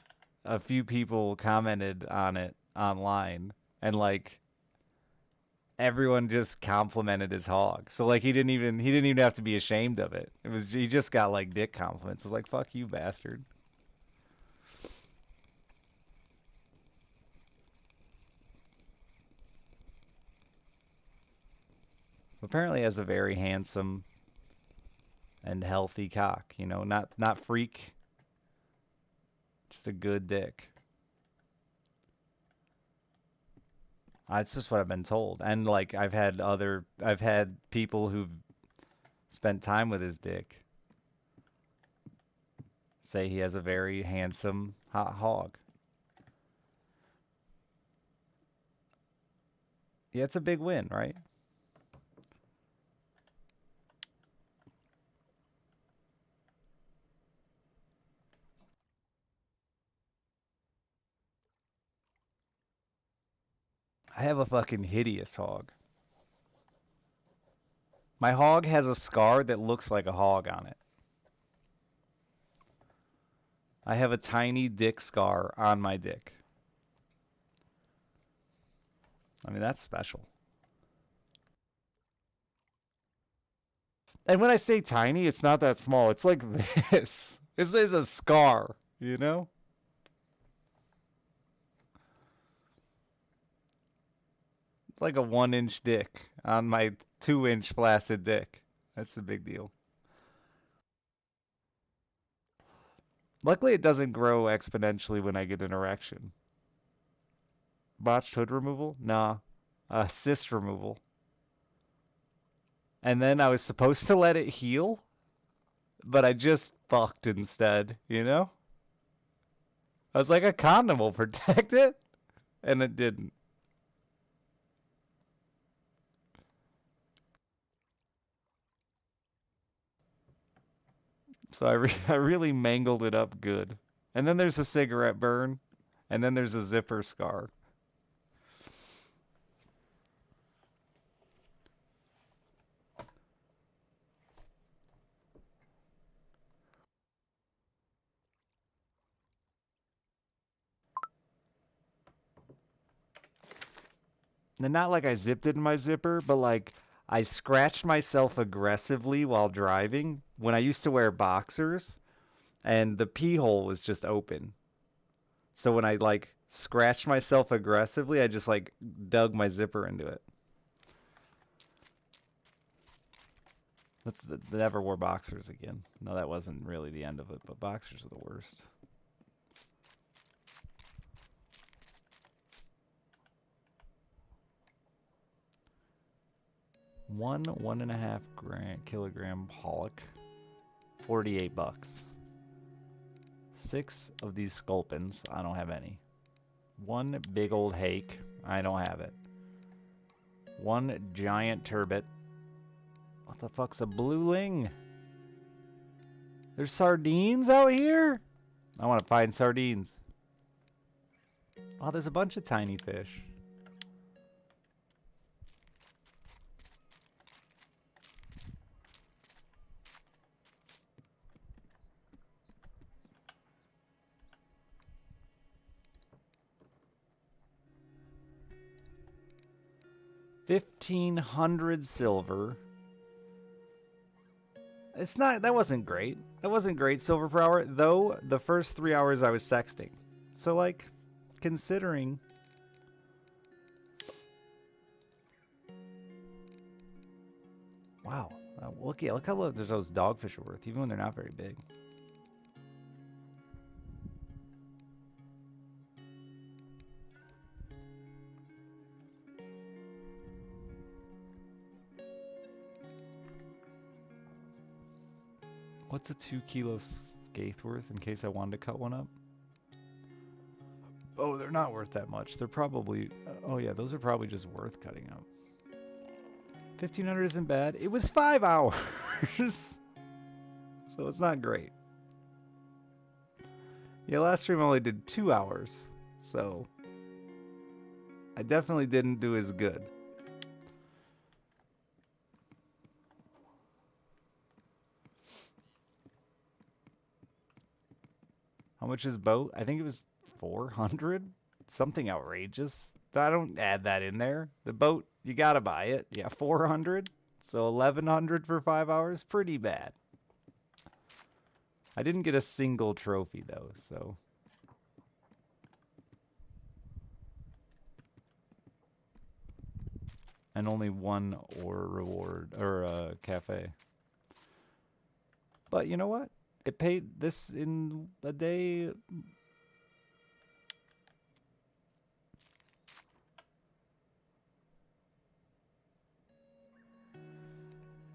a few people commented on it online, and like everyone just complimented his hog. So like he didn't even have to be ashamed of it. He just got like dick compliments. It was like, fuck you, bastard. Apparently has a very handsome and healthy cock, you know, not freak, just a good dick. That's just what I've been told. And like I've had people who've spent time with his dick say he has a very handsome hot hog. Yeah, it's a big win, right? I have a fucking hideous hog. My hog has a scar that looks like a hog on it. I have a tiny dick scar on my dick. I mean, that's special. And when I say tiny, it's not that small. It's like this. This is a scar, you know? It's like a 1-inch dick on my 2-inch flaccid dick. That's the big deal. Luckily, it doesn't grow exponentially when I get an erection. Botched hood removal? Nah. Cyst removal. And then I was supposed to let it heal, but I just fucked instead, you know? I was like, a condom will protect it, and it didn't. So I really mangled it up good. And then there's a cigarette burn, and then there's a zipper scar. And not like I zipped it in my zipper, but like I scratched myself aggressively while driving when I used to wear boxers and the pee hole was just open. So when I like scratched myself aggressively, I just like dug my zipper into it. Never wore boxers again. No, that wasn't really the end of it, but boxers are the worst. One and a half kilogram pollock, $48. 6 of these sculpins, I don't have any. 1 big old hake, I don't have it. 1 giant turbot. What the fuck's a blueling? There's sardines out here? I want to find sardines. Oh, there's a bunch of tiny fish. $1,500 silver. It's not, that wasn't great. That wasn't great silver per hour, though the first 3 hours I was sexting. So, like, considering. Wow. Look how those dogfish are worth, even when they're not very big. What's a 2 kilo Skaith worth in case I wanted to cut one up? Oh, they're not worth that much. They're probably... oh, yeah, those are probably just worth cutting up. 1,500 isn't bad. It was 5 hours. So it's not great. Yeah, last stream only did 2 hours. So I definitely didn't do as good. How much is boat? I think it was 400. Something outrageous. I don't add that in there. The boat, you gotta buy it. Yeah, 400. So 1,100 for 5 hours. Pretty bad. I didn't get a single trophy though, so. And only 1 ore reward or cafe. But you know what? It paid this in a day.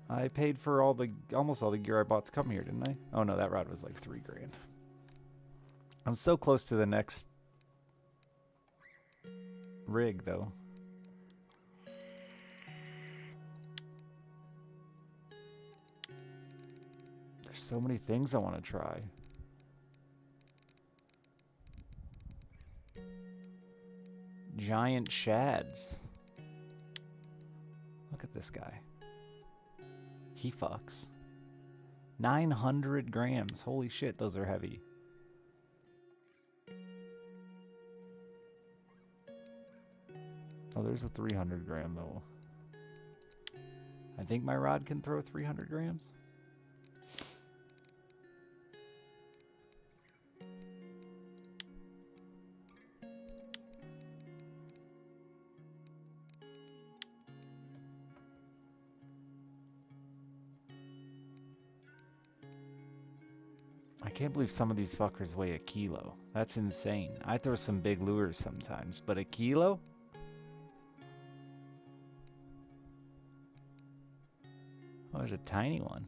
I paid for almost all the gear I bought to come here, didn't I? Oh no, that rod was like $3 grand. I'm so close to the next rig though. There's so many things I want to try. Giant shads. Look at this guy. He fucks. 900 grams. Holy shit, those are heavy. Oh, there's a 300 gram though. I think my rod can throw 300 grams. I can't believe some of these fuckers weigh a kilo. That's insane. I throw some big lures sometimes, but a kilo? Oh, there's a tiny one.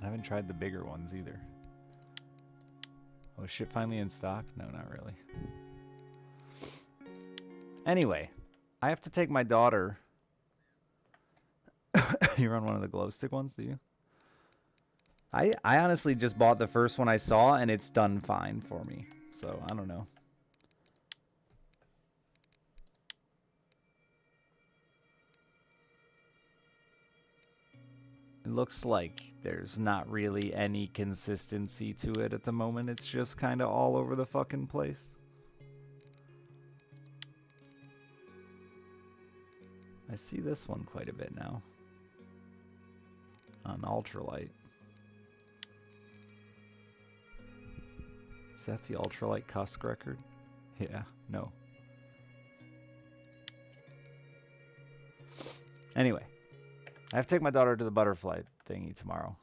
I haven't tried the bigger ones either. Oh, is shit finally in stock? No, not really. Anyway, I have to take my daughter. You're on one of the glow stick ones, do you? I honestly just bought the first one I saw, and it's done fine for me. So, I don't know. It looks like there's not really any consistency to it at the moment. It's just kind of all over the fucking place. I see this one quite a bit now. On ultralight. Is that the ultralight cusk record? Yeah, no. Anyway, I have to take my daughter to the butterfly thingy tomorrow.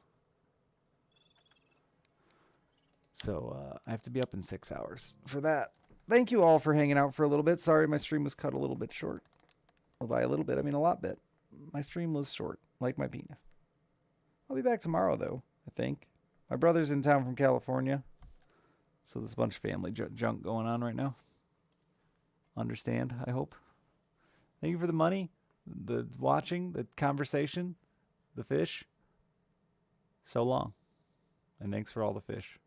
So I have to be up in 6 hours for that. Thank you all for hanging out for a little bit. Sorry my stream was cut a little bit short. Well, by a little bit, I mean a lot bit. My stream was short, like my penis. I'll be back tomorrow, though, I think. My brother's in town from California. So there's a bunch of family junk going on right now. Understand, I hope. Thank you for the money, the watching, the conversation, the fish. So long. And thanks for all the fish.